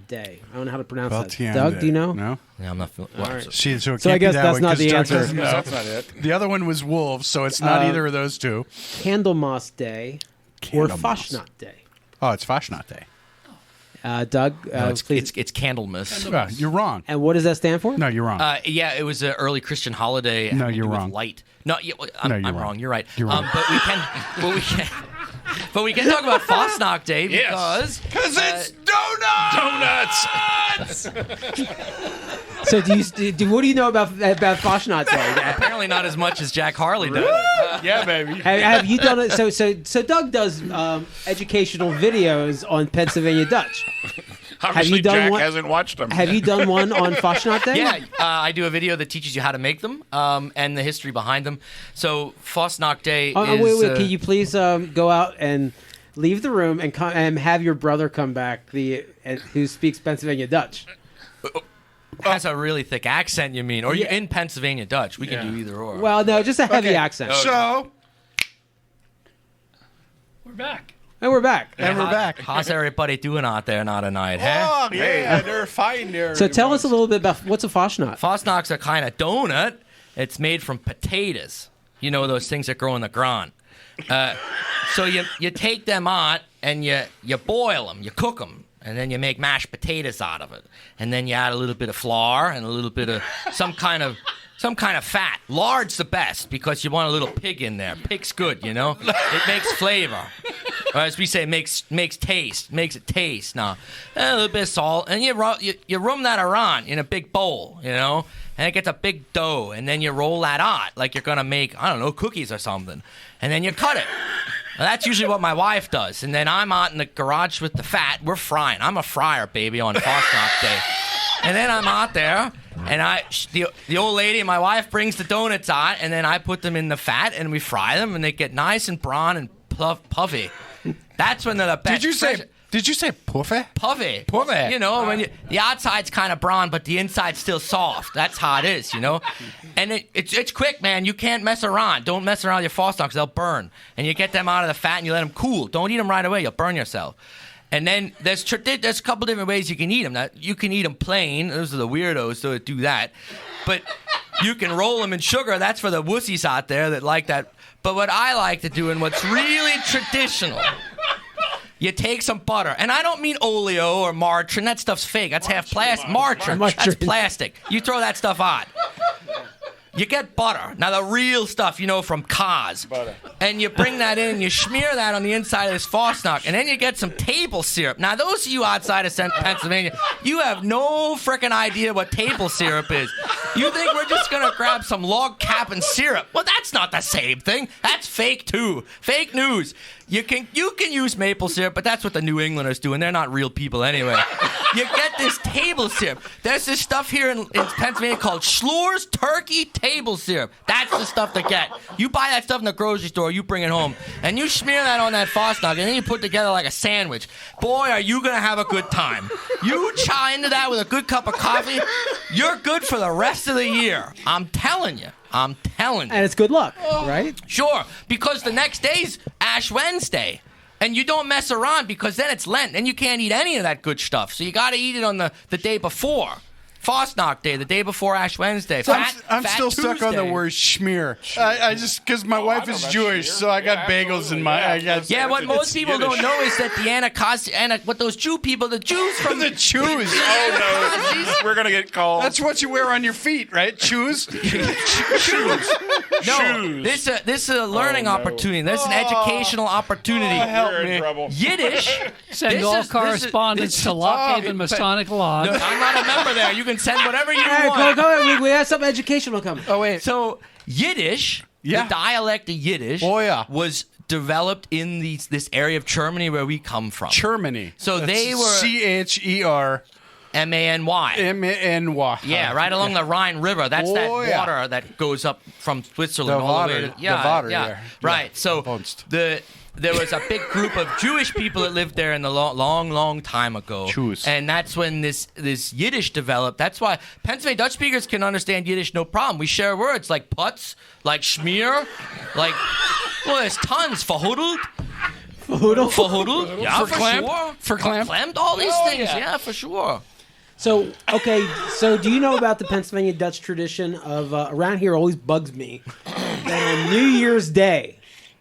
Day. I don't know how to pronounce Beltane that. Doug, Day. do you know? No. Yeah, I'm not feeling. All right. See, so it So I can't be guess that that's one, not 'cause the Doug answer. doesn't No, know. that's not it. The other one was wolves, so it's not either of those two. Candlemas Day or Fasnacht Day? Oh, it's Fasnacht Day. Doug, No, it's please. Candlemas. You're wrong. And what does that stand for? No, you're wrong. Yeah, it was an early Christian holiday. No, having to you're do with wrong. Light. No, yeah, No, I'm you're wrong. wrong. You're right. You're wrong. But we can talk about Fasnacht Day because it's donuts! So what do you know about Fasnacht Day? apparently not as much as Jack Harley does. Yeah, baby. Have you done it? So Doug does educational videos on Pennsylvania Dutch. Obviously, you done Jack one- hasn't watched them. Have you done one on Fasnacht Day? Yeah, I do a video that teaches you how to make them and the history behind them. So Fasnacht Day is... Wait. Can you please go out and leave the room and have your brother come back, who speaks Pennsylvania Dutch? has a really thick accent, you mean? Or you're in Pennsylvania Dutch. We can do either or. Well, no, just a heavy accent. So, We're back. And we're back. How's everybody doing out there now tonight, huh? oh, yeah, they're fine there. So tell us a little bit about what's a Fasnacht. Fasnacht's a kind of donut. It's made from potatoes. You know, those things that grow in the ground. So you take them out and you boil them, you cook them, and then you make mashed potatoes out of it. And then you add a little bit of flour and a little bit of some kind of fat. Lard's the best because you want a little pig in there. Pig's good, you know. It makes flavor. Or as we say, makes it taste. Now, a little bit of salt, and you rum that around in a big bowl, you know, and it gets a big dough, and then you roll that out like you're gonna make, I don't know, cookies or something, and then you cut it. Now, that's usually what my wife does, and then I'm out in the garage with the fat. We're frying. I'm a fryer, baby, on Fasnacht Day, and then I'm out there. And the old lady and my wife brings the donuts out, and then I put them in the fat, and we fry them, and they get nice and brown and puffy. That's when they're the best. Did you say puffy? Puffy? You know, when the outside's kind of brown, but the inside's still soft. That's how it is, you know. And it's quick, man. You can't mess around. Don't mess around with your Fasnachts; they'll burn. And you get them out of the fat, and you let them cool. Don't eat them right away; you'll burn yourself. And then there's a couple different ways you can eat them. Now, you can eat them plain. Those are the weirdos that do that. But you can roll them in sugar. That's for the wussies out there that like that. But what I like to do and what's really traditional, you take some butter. And I don't mean oleo or margarine. That stuff's fake. That's half plastic. Margarine. That's plastic. You throw that stuff out. You get butter. Now, the real stuff, you know, from Cars. Butter. And you bring that in, you smear that on the inside of this Fasnacht, and then you get some table syrup. Now, those of you outside of Pennsylvania, you have no frickin' idea what table syrup is. You think we're just going to grab some log cabin sap and syrup. Well, that's not the same thing. That's fake too. Fake news. You can use maple syrup, but that's what the New Englanders do, and they're not real people anyway. You get this table syrup. There's this stuff here in Pennsylvania called Schluer's Turkey Table Syrup. That's the stuff to get. You buy that stuff in the grocery store, you bring it home, and you smear that on that Fosnock, and then you put it together like a sandwich. Boy, are you going to have a good time. You chow into that with a good cup of coffee, you're good for the rest of the year. I'm telling you. And it's good luck, right? Sure, because the next day's Ash Wednesday. And you don't mess around because then it's Lent and you can't eat any of that good stuff. So you got to eat it on the day before. Fosnock Day, the day before Ash Wednesday. So I'm still stuck on the word schmear. I just, because my wife is Jewish, so I got bagels in my... Yeah, what most people don't know is that the what those Jew people, the Jews from... The Jews. Oh, no. We're going to get called. That's what you wear on your feet, right? Shoes? Shoes. No, this is a learning opportunity. This is an educational opportunity. Help me. Trouble. Yiddish. Send all correspondence to Lock Haven Masonic Lodge. No, I'm not a member there. You can send whatever you want. Go ahead. We have some educational coming. Oh, wait. So, Yiddish, the dialect of Yiddish, was developed in this area of Germany where we come from. Germany. So they were... C-H-E-R... M-A-N-Y. M-A-N-Y. Yeah, right along the Rhine River. That's that water that goes up from Switzerland all the way to... Yeah. Right. So there was a big group of Jewish people that lived there in the long time ago. Jews. And that's when this Yiddish developed. That's why Pennsylvania Dutch speakers can understand Yiddish no problem. We share words like putz, like schmear, like... Well, there's tons. Verhudelt. Verhudelt. Yeah, for sure. Verklempt. All these things. Yeah, for sure. So, do you know about the Pennsylvania Dutch tradition of, around here always bugs me, that on New Year's Day,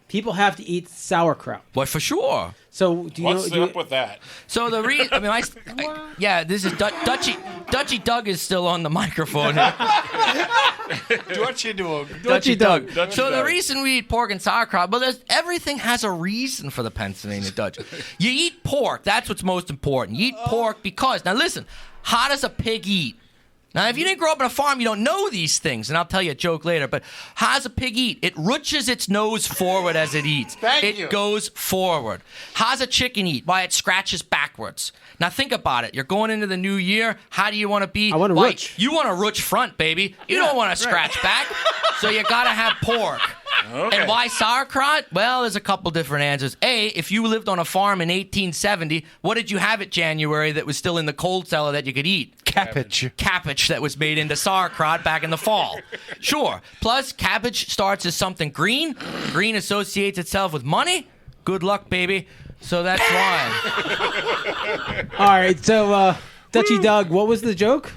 people have to eat sauerkraut. What, for sure. So, do you What's up with that? So the reason, this is Dutchy Doug is still on the microphone. Dutchy Doug. Dutchy So the Doug. reason we eat pork and sauerkraut, everything has a reason for the Pennsylvania Dutch. You eat pork, that's what's most important. You eat pork because, now listen, how does a pig eat? Now, if you didn't grow up on a farm, you don't know these things, and I'll tell you a joke later, but how does a pig eat? It rooches its nose forward as it eats. It goes forward. How does a chicken eat? Why, it scratches backwards. Now, think about it. You're going into the new year. How do you want to be? I want to rooch. You want to rooch front, baby. You don't want to scratch back. So you got to have pork. Okay. And why sauerkraut? Well, there's a couple different answers. A, if you lived on a farm in 1870, what did you have at January that was still in the cold cellar that you could eat? Cabbage that was made into sauerkraut back in the fall. Sure. Plus, cabbage starts as something green. Green associates itself with money. Good luck, baby. So that's why. All right, so, Dutchy Doug, what was the joke?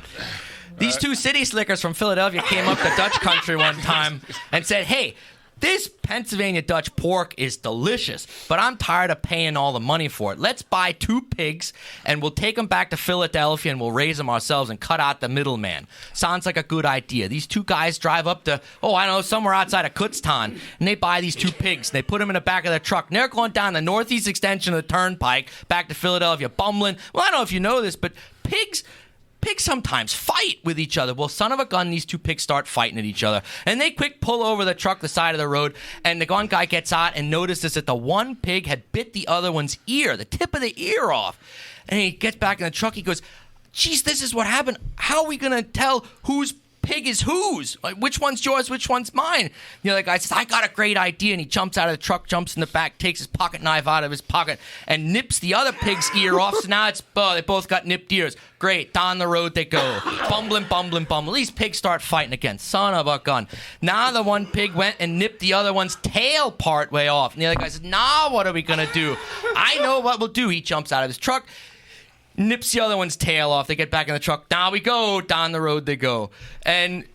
These two city slickers from Philadelphia came up to Dutch country one time and said, hey, this Pennsylvania Dutch pork is delicious, but I'm tired of paying all the money for it. Let's buy 2 pigs, and we'll take them back to Philadelphia, and we'll raise them ourselves and cut out the middleman. Sounds like a good idea. These 2 guys drive up to, somewhere outside of Kutztown, and they buy these 2 pigs, and they put them in the back of their truck, and they're going down the northeast extension of the turnpike back to Philadelphia, bumbling. Well, I don't know if you know this, but pigs sometimes fight with each other. Well, son of a gun, these 2 pigs start fighting at each other. And they quick pull over the truck, the side of the road, and the one guy gets out and notices that the one pig had bit the other one's ear, the tip of the ear off. And he gets back in the truck, he goes, geez, this is what happened. How are we going to tell whose pig is whose? Like, which one's yours, which one's mine? The other guy says, I got a great idea. And he jumps out of the truck, jumps in the back, takes his pocket knife out of his pocket, and nips the other pig's ear off. So now they both got nipped ears. Great. Down the road they go. Bumbling. These pigs start fighting again. Son of a gun. Now the one pig went and nipped the other one's tail part way off. And the other guy says, now what are we going to do? I know what we'll do. He jumps out of his truck, nips the other one's tail off. They get back in the truck. Down we go. Down the road they go. And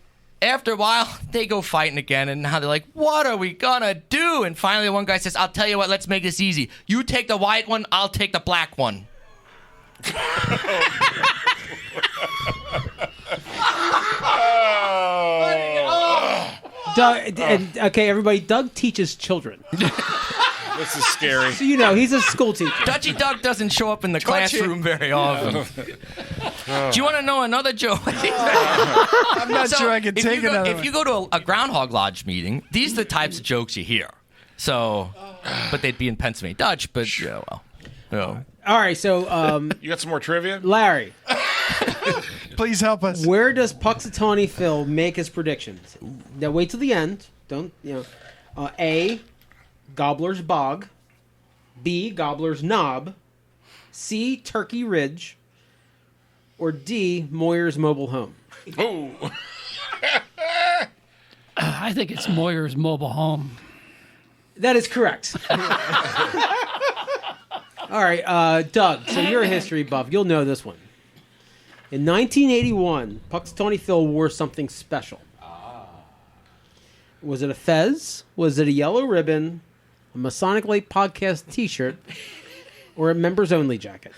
after a while, they go fighting again. And now they're like, what are we going to do? And finally, one guy says, I'll tell you what, let's make this easy. You take the white one, I'll take the black one. Doug, okay, everybody, Doug teaches children. This is scary. So he's a school teacher. Dutchy Doug doesn't show up in the classroom very often. Do you want to know another joke? I'm not sure I can take another If you go to a Groundhog Lodge meeting, these are the types of jokes you hear. So, but they'd be in Pennsylvania Dutch, but well. All right, so You got some more trivia? Larry, Please help us. where does Puxatawny Phil make his predictions? Now wait till the end. Don't A, Gobbler's Bog. B, Gobbler's Knob. C, Turkey Ridge. Or D, Moyer's Mobile Home. Ooh. I think it's Moyer's Mobile Home. That is correct. All right, Doug, so you're a history buff. You'll know this one. In 1981, Puxatawny Phil wore something special. Was it a fez? Was it a yellow ribbon? A Masonic Light Podcast t-shirt? Or a members-only jacket?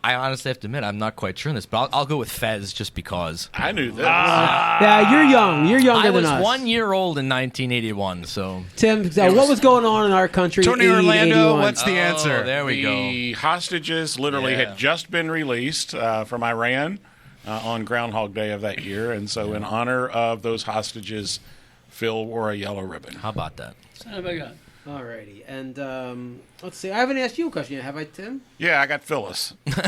I honestly have to admit, I'm not quite sure on this, but I'll go with Fez just because. I knew this. Yeah, you're young. You're younger than us. I was 1 year old in 1981, so. Tim, what was going on in our country? Tony 80, Orlando, 81? what's the answer? There we go. The hostages literally had just been released from Iran on Groundhog Day of that year, and so in honor of those hostages, Phil wore a yellow ribbon. How about that? Son of a gun. All righty. And let's see. I haven't asked you a question yet, have I, Tim? Yeah, I got Phyllis. All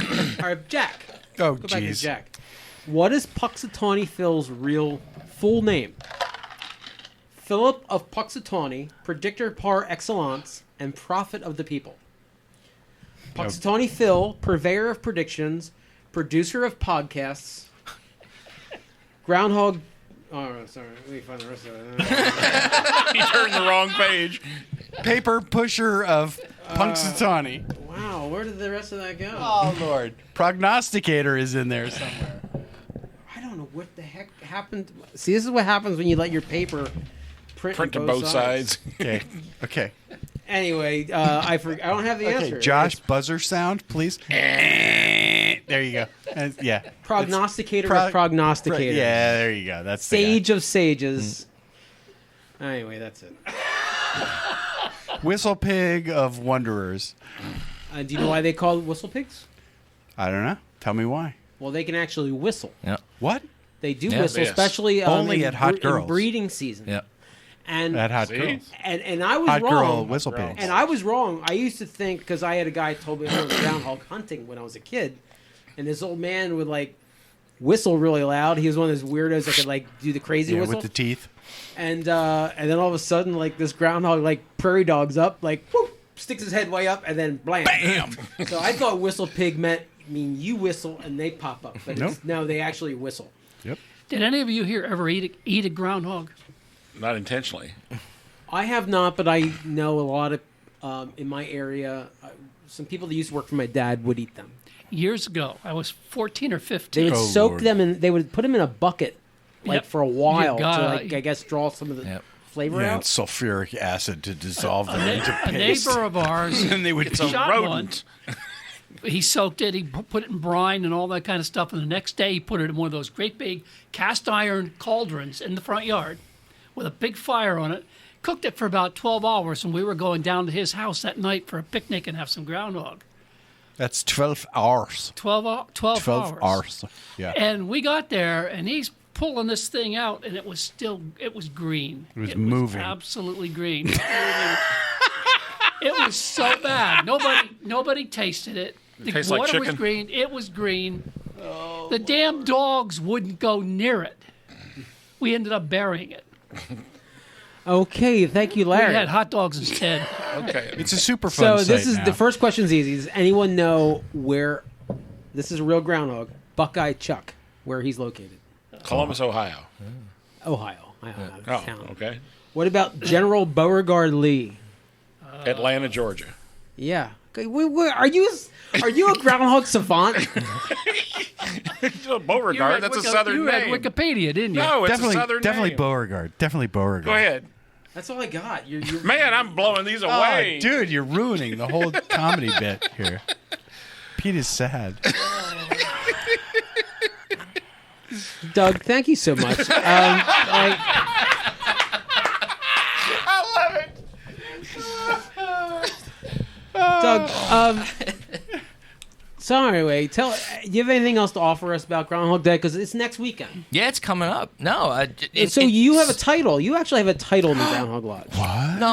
right, Jack. Oh, Go back to jeez. Jack. What is Puxatawny Phil's real full name? Philip of Puxatawny, predictor par excellence, and prophet of the people. Puxatawny Phil, purveyor of predictions, producer of podcasts, Groundhog... Oh, sorry. Let me find the rest of it. He turned the wrong page. Paper pusher of Punxsutawney. Wow, where did the rest of that go? Oh, Lord. Prognosticator is in there somewhere. I don't know what the heck happened. See, this is what happens when you let your paper print To both sides. Okay. Anyway, I don't have the answer. Okay, Josh, buzzer sound, please. There you go. Yeah. Prognosticator of prognosticators. Yeah, there you go. That's the guy. Sage of sages. Anyway, that's it. Whistle pig of wanderers. Do you know why they call whistle pigs? I don't know. Tell me why. Well, they can actually whistle. Yeah. What? They do Yeah. whistle, Yes. especially Only in at hot in girls. breeding season. Yeah. And That hot See? girl. and I was Hot wrong. girl whistle pig. And I was wrong. I used to think, because I had a guy told me I was groundhog hunting when I was a kid, and this old man would whistle really loud. He was one of those weirdos that could do the crazy Yeah, whistle. with the teeth. And then all of a sudden, this groundhog, prairie dogs up, whoop, sticks his head way up, and then blam. Bam! So I thought whistle pig meant you whistle and they pop up, but Nope. no, they actually whistle. Yep. Did any of you here ever eat a groundhog? Not intentionally. I have not, but I know a lot of in my area. Some people that used to work for my dad would eat them. Years ago, I was 14 or They 15. would Oh, soak Lord. them and they would put them in a bucket, Yep. for a while You gotta- to I guess draw some of the Yep. flavor Yeah, out. and sulfuric acid to dissolve them into A paste. neighbor of ours, And they would a shot rodent. one. He soaked it. He put it in brine and all that kind of stuff. And the next day, he put it in one of those great big cast iron cauldrons in the front yard with a big fire on it. Cooked it for about 12 hours, and we were going down to his house that night for a picnic and have some groundhog. That's 12 hours. 12 hours. Yeah. And we got there, and he's pulling this thing out, and it was green. It was moving. Absolutely green. It was so bad. Nobody tasted it. The Tastes like water was chicken. green. It was green. The damn dogs wouldn't go near it. We ended up burying it. Okay, thank you, We Larry. had hot dogs instead. Okay. It's a super So fun this site is now. the first question's easy. Does anyone know where this is a real groundhog? Buckeye Chuck, where he's located. Columbus, Ohio. Ohio. Oh, Town. okay. What about General Beauregard Lee? Atlanta, Georgia. Yeah. Okay, are you a groundhog savant? Beauregard, that's a southern you name. read Wikipedia, didn't you? No, it's definitely, a southern definitely name. Beauregard. Definitely Beauregard. Go ahead. That's all I got. You're Man, I'm blowing these away. Oh, dude, you're ruining the whole comedy bit here. Pete is sad. Doug, thank you so much. I love it. So anyway, do you have anything else to offer us about Groundhog Day? Because it's next weekend. Yeah, it's coming up. No, you have a title. You actually have a title in the Groundhog Lodge. What? No,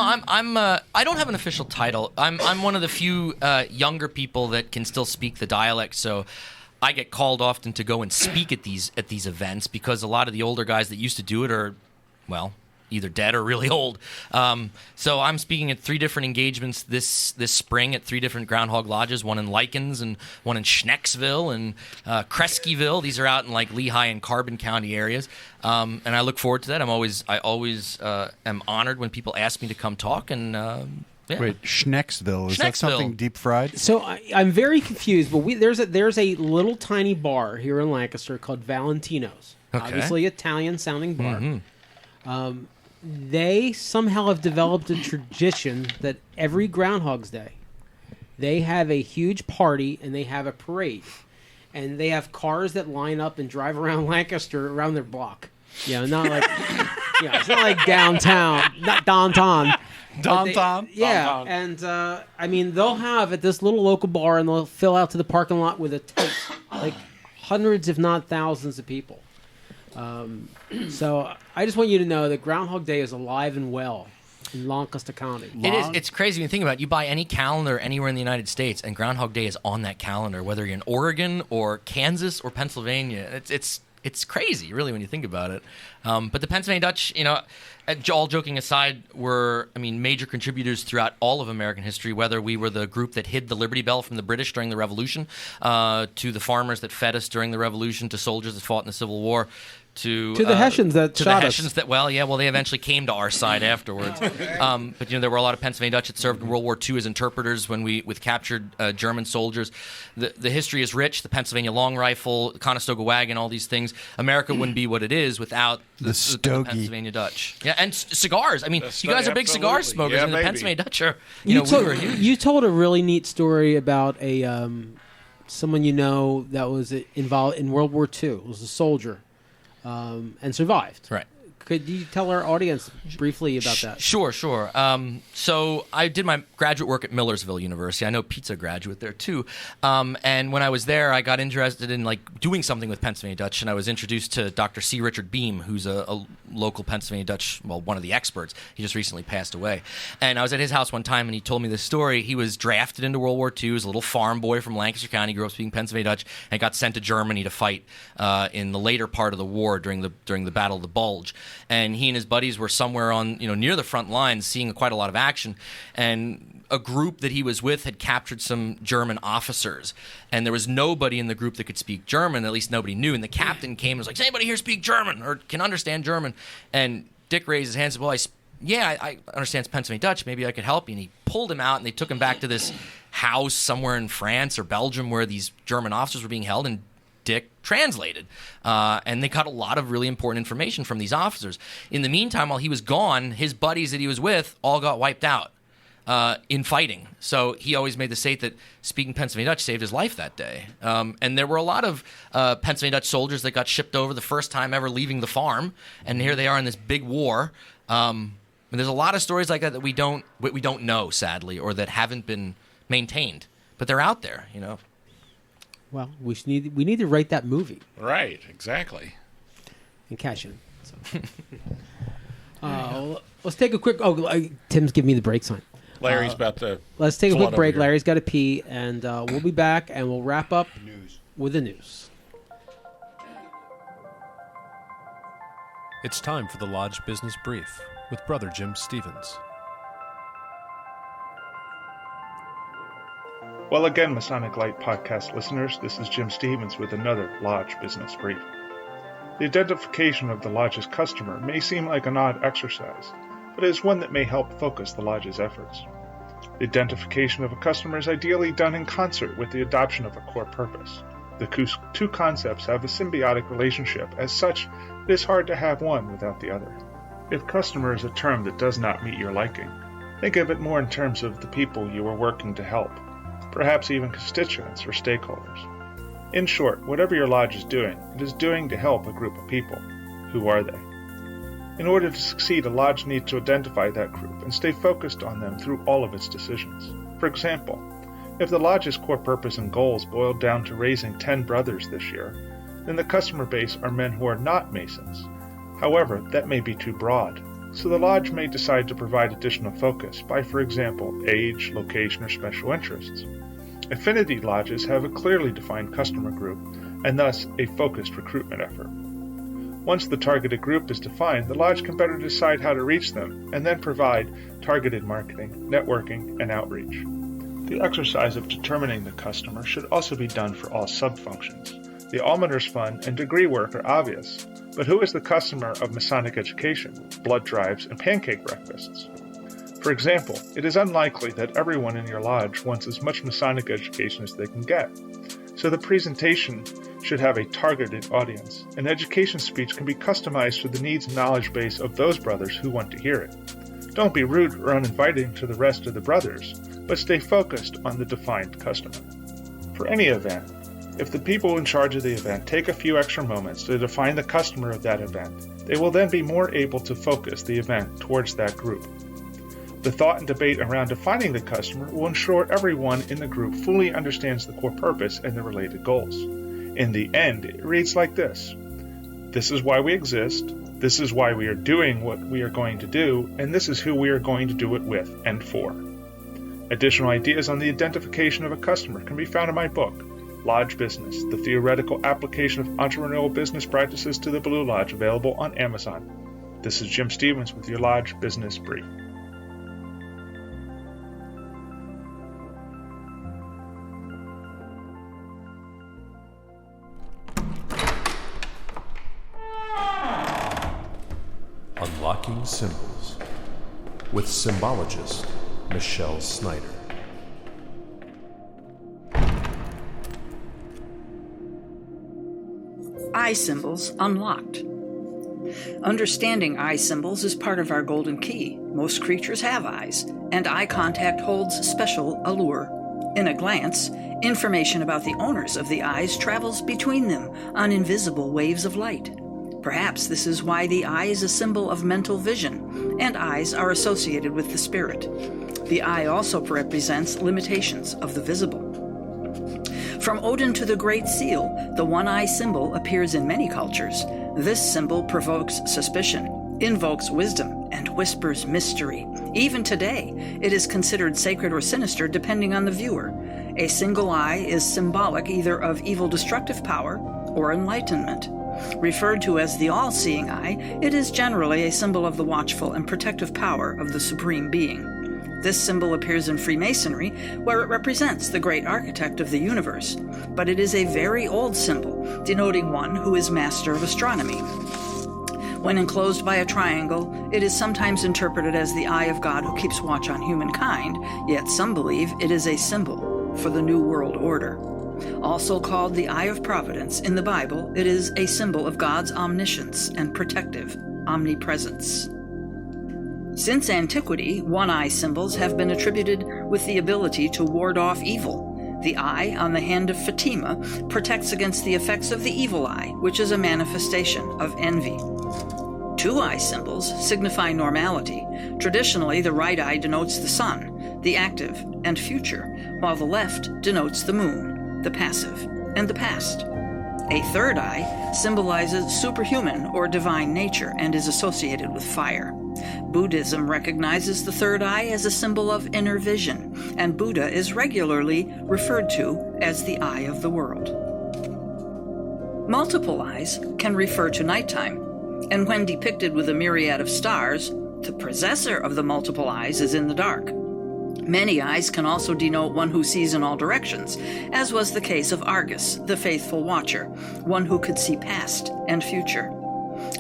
I don't have an official title. I'm one of the few younger people that can still speak the dialect. So I get called often to go and speak at these events because a lot of the older guys that used to do it are, well, either dead or really old. So I'm speaking at 3 different engagements this spring at 3 different Groundhog Lodges, one in Likens and one in Schnecksville and Kresgeville. These are out in like Lehigh and Carbon County areas. And I look forward to that. I always am honored when people ask me to come talk. And yeah. Wait, Schnecksville, is that something deep fried? So I'm very confused, but there's a little tiny bar here in Lancaster called Valentino's. Okay. Obviously Italian sounding bar. They somehow have developed a tradition that every Groundhog's Day, they have a huge party and they have a parade. And they have cars that line up and drive around Lancaster around their block. Not like, it's not like downtown, not downtown. Downtown? Yeah, and I mean, they'll have at this little local bar and they'll fill out to the parking lot with a tent, like hundreds, if not thousands of people. So I just want you to know that Groundhog Day is alive and well in Lancaster County. It is. It's crazy when you think about it. You buy any calendar anywhere in the United States, and Groundhog Day is on that calendar, whether you're in Oregon or Kansas or Pennsylvania. It's crazy, really, when you think about it. But the Pennsylvania Dutch, all joking aside, were, major contributors throughout all of American history, whether we were the group that hid the Liberty Bell from the British during the Revolution, to the farmers that fed us during the Revolution, to soldiers that fought in the Civil War, to the Hessians that shot us. They eventually came to our side afterwards. But there were a lot of Pennsylvania Dutch that served in World War II as interpreters with captured German soldiers. The history is rich. The Pennsylvania long rifle, Conestoga wagon, all these things. America wouldn't be what it is without the Pennsylvania Dutch. Yeah, and cigars. You guys are big cigar smokers. Yeah, the Pennsylvania Dutch are. You told a really neat story about someone that was involved in World War II. It was a soldier. And survived. Right. Could you tell our audience briefly about that? Sure. So I did my graduate work at Millersville University. I know Pete's a graduate there too. And when I was there, I got interested in doing something with Pennsylvania Dutch, and I was introduced to Dr. C. Richard Beam, who's a local Pennsylvania Dutch, one of the experts. He just recently passed away. And I was at his house one time, and he told me this story. He was drafted into World War II. He was a little farm boy from Lancaster County, grew up speaking Pennsylvania Dutch, and got sent to Germany to fight in the later part of the war during the Battle of the Bulge. And he and his buddies were somewhere on, near the front lines, seeing quite a lot of action. And a group that he was with had captured some German officers. And there was nobody in the group that could speak German, at least nobody knew. And the captain came and was like, "Does anybody here speak German or can understand German?" And Dick raised his hand and said, "Well, I understand Pennsylvania Dutch. Maybe I could help you." And he pulled him out, and they took him back to this house somewhere in France or Belgium where these German officers were being held, and Dick translated, and they got a lot of really important information from these officers. In the meantime, while he was gone, his buddies that he was with all got wiped out in fighting. So he always made the state that speaking Pennsylvania Dutch saved his life that day. And there were a lot of Pennsylvania Dutch soldiers that got shipped over the first time ever leaving the farm, and here they are in this big war. And there's a lot of stories like that we don't know, sadly, or that haven't been maintained, but they're out there, Well, we need to write that movie. Right, exactly. And cash in. So. Let's take a quick... Tim's giving me the break sign. Larry's about to... Let's take a quick break. Larry's got to pee, and we'll be back, and we'll wrap up with the news. It's time for the Lodge Business Brief with Brother Jim Stevens. Well, again, Masonic Light podcast listeners, this is Jim Stevens with another Lodge Business Brief. The identification of the Lodge's customer may seem like an odd exercise, but it is one that may help focus the Lodge's efforts. The identification of a customer is ideally done in concert with the adoption of a core purpose. The two concepts have a symbiotic relationship. As such, it is hard to have one without the other. If customer is a term that does not meet your liking, think of it more in terms of the people you are working to help, perhaps even constituents or stakeholders. In short, whatever your lodge is doing, it is doing to help a group of people. Who are they? In order to succeed, a lodge needs to identify that group and stay focused on them through all of its decisions. For example, If the lodge's core purpose and goals boiled down to raising 10 brothers this year, then the customer base are men who are not Masons. However, that may be too broad, so the lodge may decide to provide additional focus by, for example, age, location, or special interests. Affinity lodges have a clearly defined customer group, and thus a focused recruitment effort. Once the targeted group is defined, the lodge can better decide how to reach them, and then provide targeted marketing, networking, and outreach. The exercise of determining the customer should also be done for all sub-functions. The almoners fund and degree work are obvious, but who is the customer of Masonic education, blood drives, and pancake breakfasts? For example, it is unlikely that everyone in your lodge wants as much Masonic education as they can get, so the presentation should have a targeted audience. An education speech can be customized for the needs and knowledge base of those brothers who want to hear it. Don't be rude or uninviting to the rest of the brothers, but stay focused on the defined customer. For any event, if the people in charge of the event take a few extra moments to define the customer of that event, they will then be more able to focus the event towards that group. The thought and debate around defining the customer will ensure everyone in the group fully understands the core purpose and the related goals. In the end, it reads like this: this is why we exist, this is why we are doing what we are going to do, and this is who we are going to do it with and for. Additional ideas on the identification of a customer can be found in my book, Lodge Business, the theoretical application of entrepreneurial business practices to the Blue Lodge, available on Amazon. This is Jim Stevens with your Lodge Business Brief. Unlocking Symbols with Symbologist Michelle Snyder. Eye symbols unlocked. Understanding eye symbols is part of our golden key. Most creatures have eyes, and eye contact holds special allure. In a glance, information about the owners of the eyes travels between them on invisible waves of light. Perhaps this is why the eye is a symbol of mental vision, and eyes are associated with the spirit. The eye also represents limitations of the visible. From Odin to the Great Seal, the one-eye symbol appears in many cultures. This symbol provokes suspicion, invokes wisdom, and whispers mystery. Even today, it is considered sacred or sinister depending on the viewer. A single eye is symbolic either of evil destructive power or enlightenment. Referred to as the all-seeing eye, it is generally a symbol of the watchful and protective power of the Supreme Being. This symbol appears in Freemasonry, where it represents the great architect of the universe, but it is a very old symbol, denoting one who is master of astronomy. When enclosed by a triangle, it is sometimes interpreted as the eye of God who keeps watch on humankind, yet some believe it is a symbol for the New World Order. Also called the Eye of Providence in the Bible, it is a symbol of God's omniscience and protective omnipresence. Since antiquity, one-eye symbols have been attributed with the ability to ward off evil. The eye on the hand of Fatima protects against the effects of the evil eye, which is a manifestation of envy. Two-eye symbols signify normality. Traditionally, the right eye denotes the sun, the active and future, while the left denotes the moon, the passive and the past. A third eye symbolizes superhuman or divine nature and is associated with fire. Buddhism recognizes the third eye as a symbol of inner vision, and Buddha is regularly referred to as the eye of the world. Multiple eyes can refer to nighttime, and when depicted with a myriad of stars, the possessor of the multiple eyes is in the dark. Many eyes can also denote one who sees in all directions, as was the case of Argus, the faithful watcher, one who could see past and future.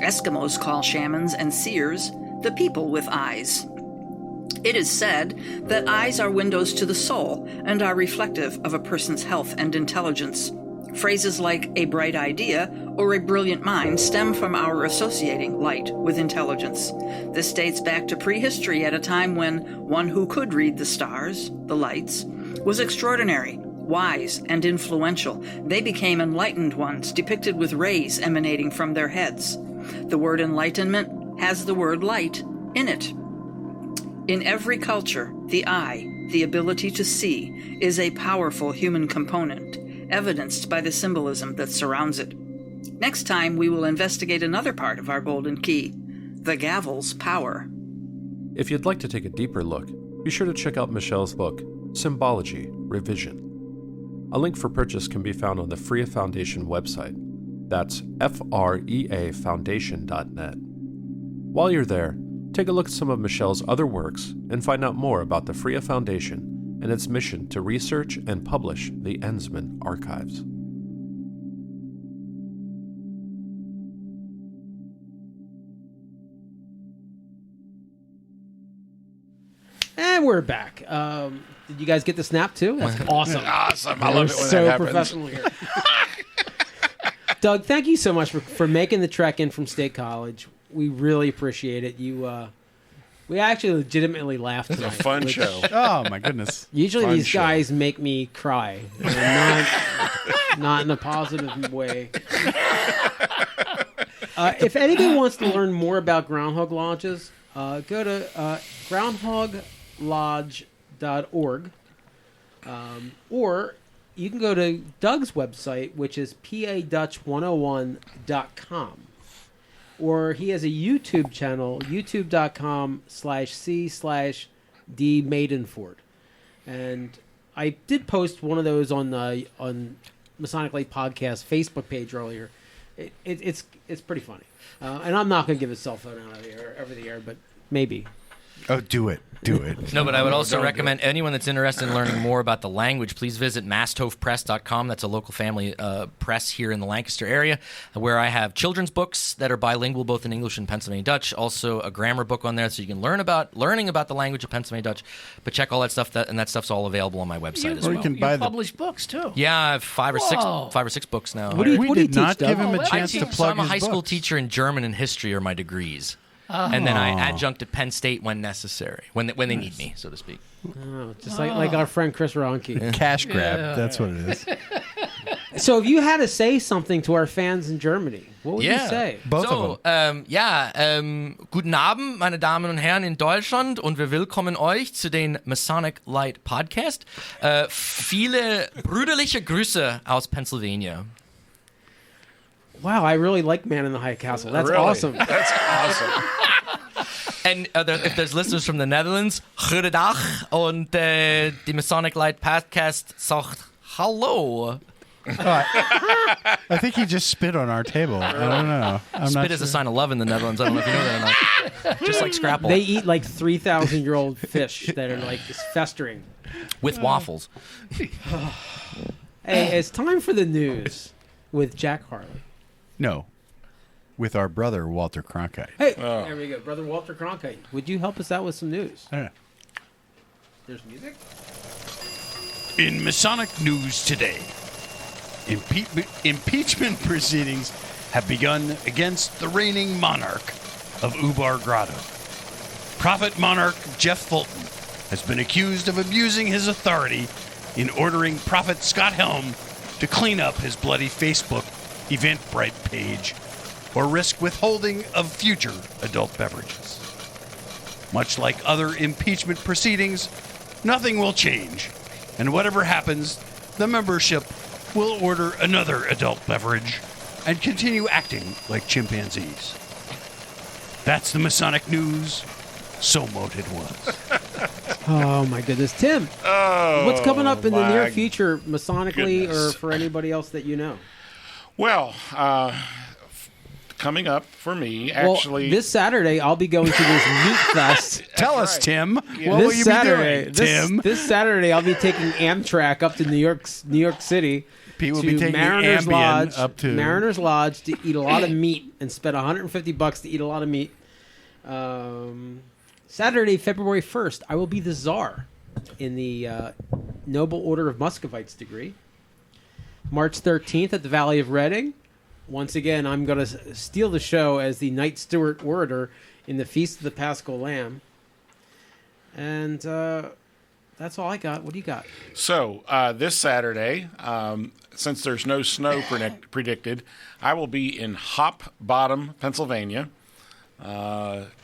Eskimos call shamans and seers the people with eyes. It is said that eyes are windows to the soul and are reflective of a person's health and intelligence. Phrases like a bright idea or a brilliant mind stem from our associating light with intelligence. This dates back to prehistory, at a time when one who could read the stars, the lights, was extraordinary, wise, and influential. They became enlightened ones, depicted with rays emanating from their heads. The word enlightenment has the word light in it. In every culture, the eye The ability to see is a powerful human component, evidenced by the symbolism that surrounds it. Next time, we will investigate another part of our golden key, the gavel's power. If you'd like to take a deeper look, be sure to check out Michelle's book, Symbology Revision. A link for purchase can be found on the Freya Foundation website. That's freafoundation.net. While you're there, take a look at some of Michelle's other works and find out more about the Freya Foundation and its mission to research and publish the Ensman archives. And we're back. Did you guys get the snap too? That's awesome. Awesome. I love it when so that happens. professional here. Doug, thank you so much for making the trek in from State College. We really appreciate it. We actually legitimately laughed tonight. It's a fun show. Oh, my goodness. Usually Fun these show. guys make me cry. And not in a positive way. If anybody wants to learn more about Groundhog Lodges, go to groundhoglodge.org. Or you can go to Doug's website, which is padutch101.com. Or he has a YouTube channel, youtube.com/c/D Madenford. And I did post one of those on Masonic Light Podcast Facebook page earlier. It's pretty funny. And I'm not going to give his cell phone out over the air, but maybe. Oh, do it. Do it. No, but I would also recommend anyone that's interested in learning more about the language, please visit masthofpress.com. That's a local family press here in the Lancaster area, where I have children's books that are bilingual, both in English and Pennsylvania Dutch. Also, a grammar book on there, so you can learning about the language of Pennsylvania Dutch. But check all that stuff, and that stuff's all available on my website as well. You publish books too. Yeah, I have five or six books now. What do you did teach, not Doug? give him a chance to plug I'm a his high school books. teacher in German and history are my degrees. And then I adjunct at Penn State when necessary, when they need me, so to speak. Oh, just like our friend Chris Ronke. Cash grab. That's what it is. So if you had to say something to our fans in Germany, what would you say? Both of them. Guten Abend, meine Damen und Herren in Deutschland, und wir willkommen euch zu den Masonic Light Podcast. Viele brüderliche Grüße aus Pennsylvania. Wow, I really like Man in the High Castle. That's Really? awesome. That's awesome. And if there's listeners from the Netherlands, goedendag, und die Masonic Light Podcast sagt hallo. I think he just spit on our table. I don't know. Spit is a sign of love in the Netherlands. I don't know if you know that or not. Just like Scrapple. They eat like 3,000-year-old fish that are like just festering. With waffles. Hey, it's time for the news with Jack Harley. No. With our brother, Walter Cronkite. Hey, there we go. Brother Walter Cronkite. Would you help us out with some news? Yeah. There's music? In Masonic news today, impeachment proceedings have begun against the reigning monarch of Ubar Grotto. Prophet monarch Jeff Fulton has been accused of abusing his authority in ordering Prophet Scott Helm to clean up his bloody Facebook Eventbrite page or risk withholding of future adult beverages. Much like other impeachment proceedings, nothing will change, and whatever happens, the membership will order another adult beverage and continue acting like chimpanzees. That's the Masonic news. So moted was. Oh, my goodness. Tim, what's coming up in the near future, Masonically, or for anybody else that you know? Well, coming up for me, actually. Well, this Saturday, I'll be going to this meat fest. Tell us, Tim. Yeah. What will you be doing, Tim? This Saturday, I'll be taking Amtrak up to New York City. Pete will to be taking Mariners Ambien Lodge, up to Mariners Lodge to eat a lot of meat and spend $150 to eat a lot of meat. Saturday, February 1st, I will be the czar in the Noble Order of Muscovites degree. March 13th at the Valley of Reading. Once again, I'm going to steal the show as the Knight Stewart Orator in the Feast of the Paschal Lamb. And that's all I got. What do you got? So, this Saturday, since there's no snow predicted, I will be in Hop Bottom, Pennsylvania,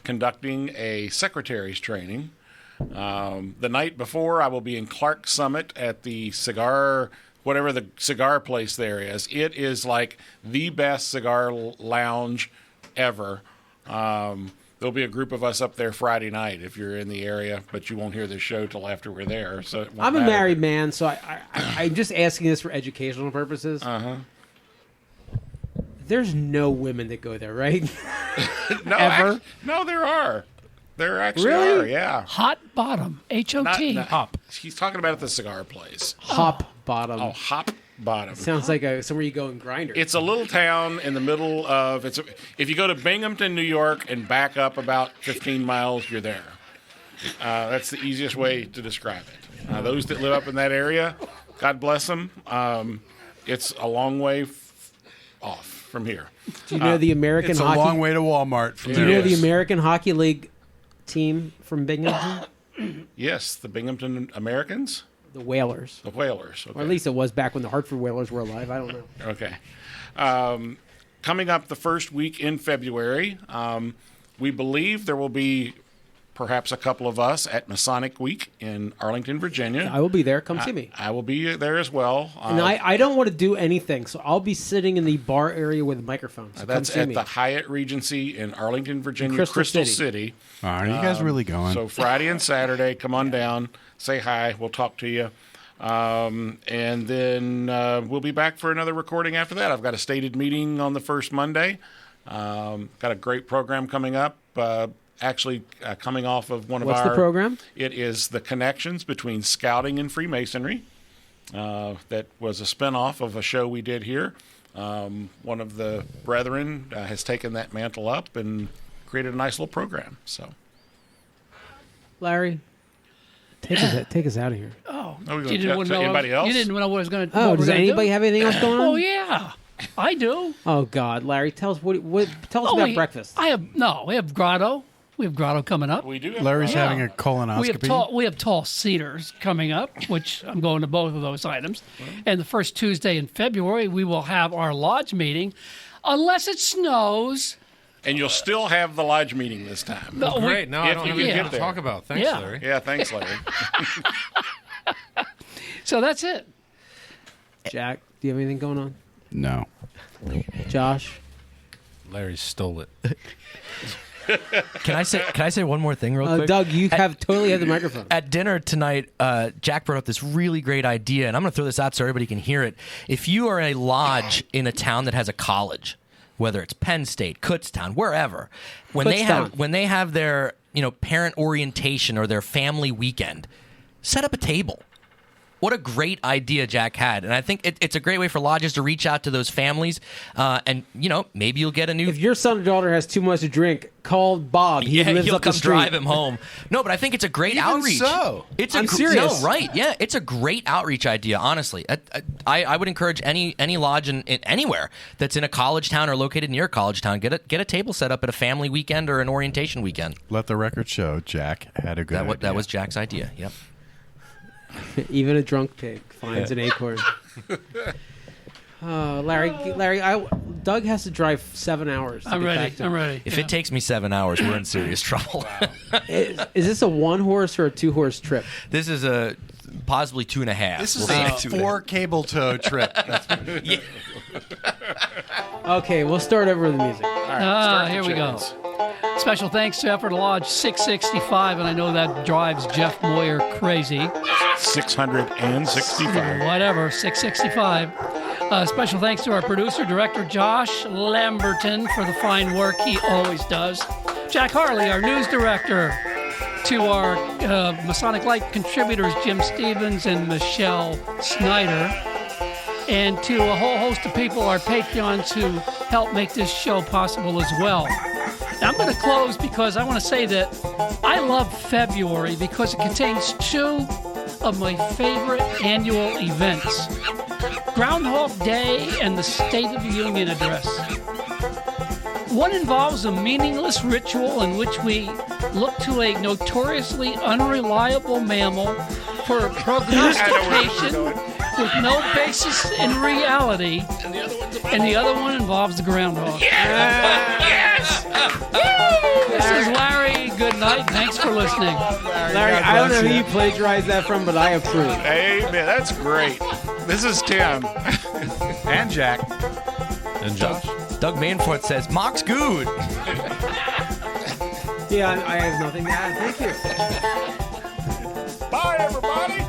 conducting a secretary's training The night before, I will be in Clark Summit at the whatever the cigar place there is. It is like the best cigar lounge ever. There'll be a group of us up there Friday night if you're in the area, but you won't hear the show till after we're there. So I'm a married man, so I'm just asking this for educational purposes. There's no women that go there, right? No, Ever? No, there are. There actually Really? are, yeah. Hot Bottom, H-O-T. Hop. He's talking about at the cigar place. Hop Bottom. Oh, Hop Bottom. Sounds like somewhere you go and grinder. It's a little town in the middle of if you go to Binghamton, New York, and back up about 15 miles, you're there. That's the easiest way to describe it. Those that live up in that area, God bless them. It's a long way off from here. Do you know the American It's a Hockey? long way to Walmart from Do there. you know the American Hockey League team from Binghamton? Yes, the Binghamton Americans. The Whalers. The Whalers. Okay. Or at least it was back when the Hartford Whalers were alive. I don't know. Okay. Coming up the first week in February, we believe there will be perhaps a couple of us at Masonic Week in Arlington, Virginia. I will be there. Come see me. I will be there as well. And I don't want to do anything, so I'll be sitting in the bar area with a microphone. So that's come see at me. the Hyatt Regency in Arlington, Virginia, Crystal City. Are you guys really going? So Friday and Saturday, come on down, say hi, we'll talk to you. And then we'll be back for another recording after that. I've got a stated meeting on the first Monday. Got a great program coming up. Coming off of one of What's the program? It is the connections between scouting and Freemasonry. That was a spinoff of a show we did here. One of the brethren has taken that mantle up and created a nice little program. So, Larry, take us out of here. Oh, we you didn't to anybody else? You didn't know what I was going to. Oh, does anybody have anything else going on? Oh yeah, I do. Oh God, Larry, tell us tell us about breakfast. We have grotto. We have grotto coming up. We do. Larry's having a colonoscopy. We have tall cedars coming up, which I'm going to both of those items. And the first Tuesday in February, we will have our lodge meeting, unless it snows. And you'll still have the lodge meeting this time. No, Great. Now I don't have you anything get to talk about. Thanks, Yeah. Larry. Yeah, thanks, Larry. So that's it. Jack, do you have anything going on? No. Josh? Larry stole it. Can I say one more thing real quick? Doug, you totally have the microphone. At dinner tonight, Jack brought up this really great idea, and I'm going to throw this out so everybody can hear it. If you are a lodge in a town that has a college, whether it's Penn State, Kutztown, wherever, when they have their parent orientation or their family weekend, set up a table. What a great idea Jack had. And I think it's a great way for lodges to reach out to those families. And, maybe you'll get a new... If your son or daughter has too much to drink, call Bob. He lives he'll up the come street. drive him home. No, but I think it's a great outreach. So. I'm serious. No, right. Yeah, it's a great outreach idea, honestly. I would encourage any lodge in anywhere that's in a college town or located near a college town, get a table set up at a family weekend or an orientation weekend. Let the record show Jack had a good idea. That was Jack's idea, yep. Even a drunk pig finds an acorn. Larry, Doug has to drive 7 hours. I'm ready. If it takes me 7 hours, we're in serious trouble. Is this a 1-horse or a 2-horse trip? This is a possibly 2.5. This is a 4 cable tow trip. Yeah. Okay, we'll start over with the music. Here we go. Special thanks to Effort Lodge 665, and I know that drives Jeff Moyer crazy. 665. Whatever, 665. Special thanks to our producer, director Josh Lamberton, for the fine work he always does. Jack Harley, our news director. To our Masonic Light contributors, Jim Stevens and Michelle Snyder. And to a whole host of people, our Patreons who help make this show possible as well. Now, I'm going to close because I want to say that I love February because it contains 2 of my favorite annual events. Groundhog Day and the State of the Union Address. One involves a meaningless ritual in which we look to a notoriously unreliable mammal for prognostication with no basis in reality, and the other one involves the groundhog. Yes! This is Larry. Good night. Thanks for listening. Larry, I don't know who you plagiarized that from, but I approve. Amen. That's great. This is Tim. And Jack. And Josh. Doug Madenford says, Mock's good. Yeah, I have nothing to add. Thank you. Bye, everybody.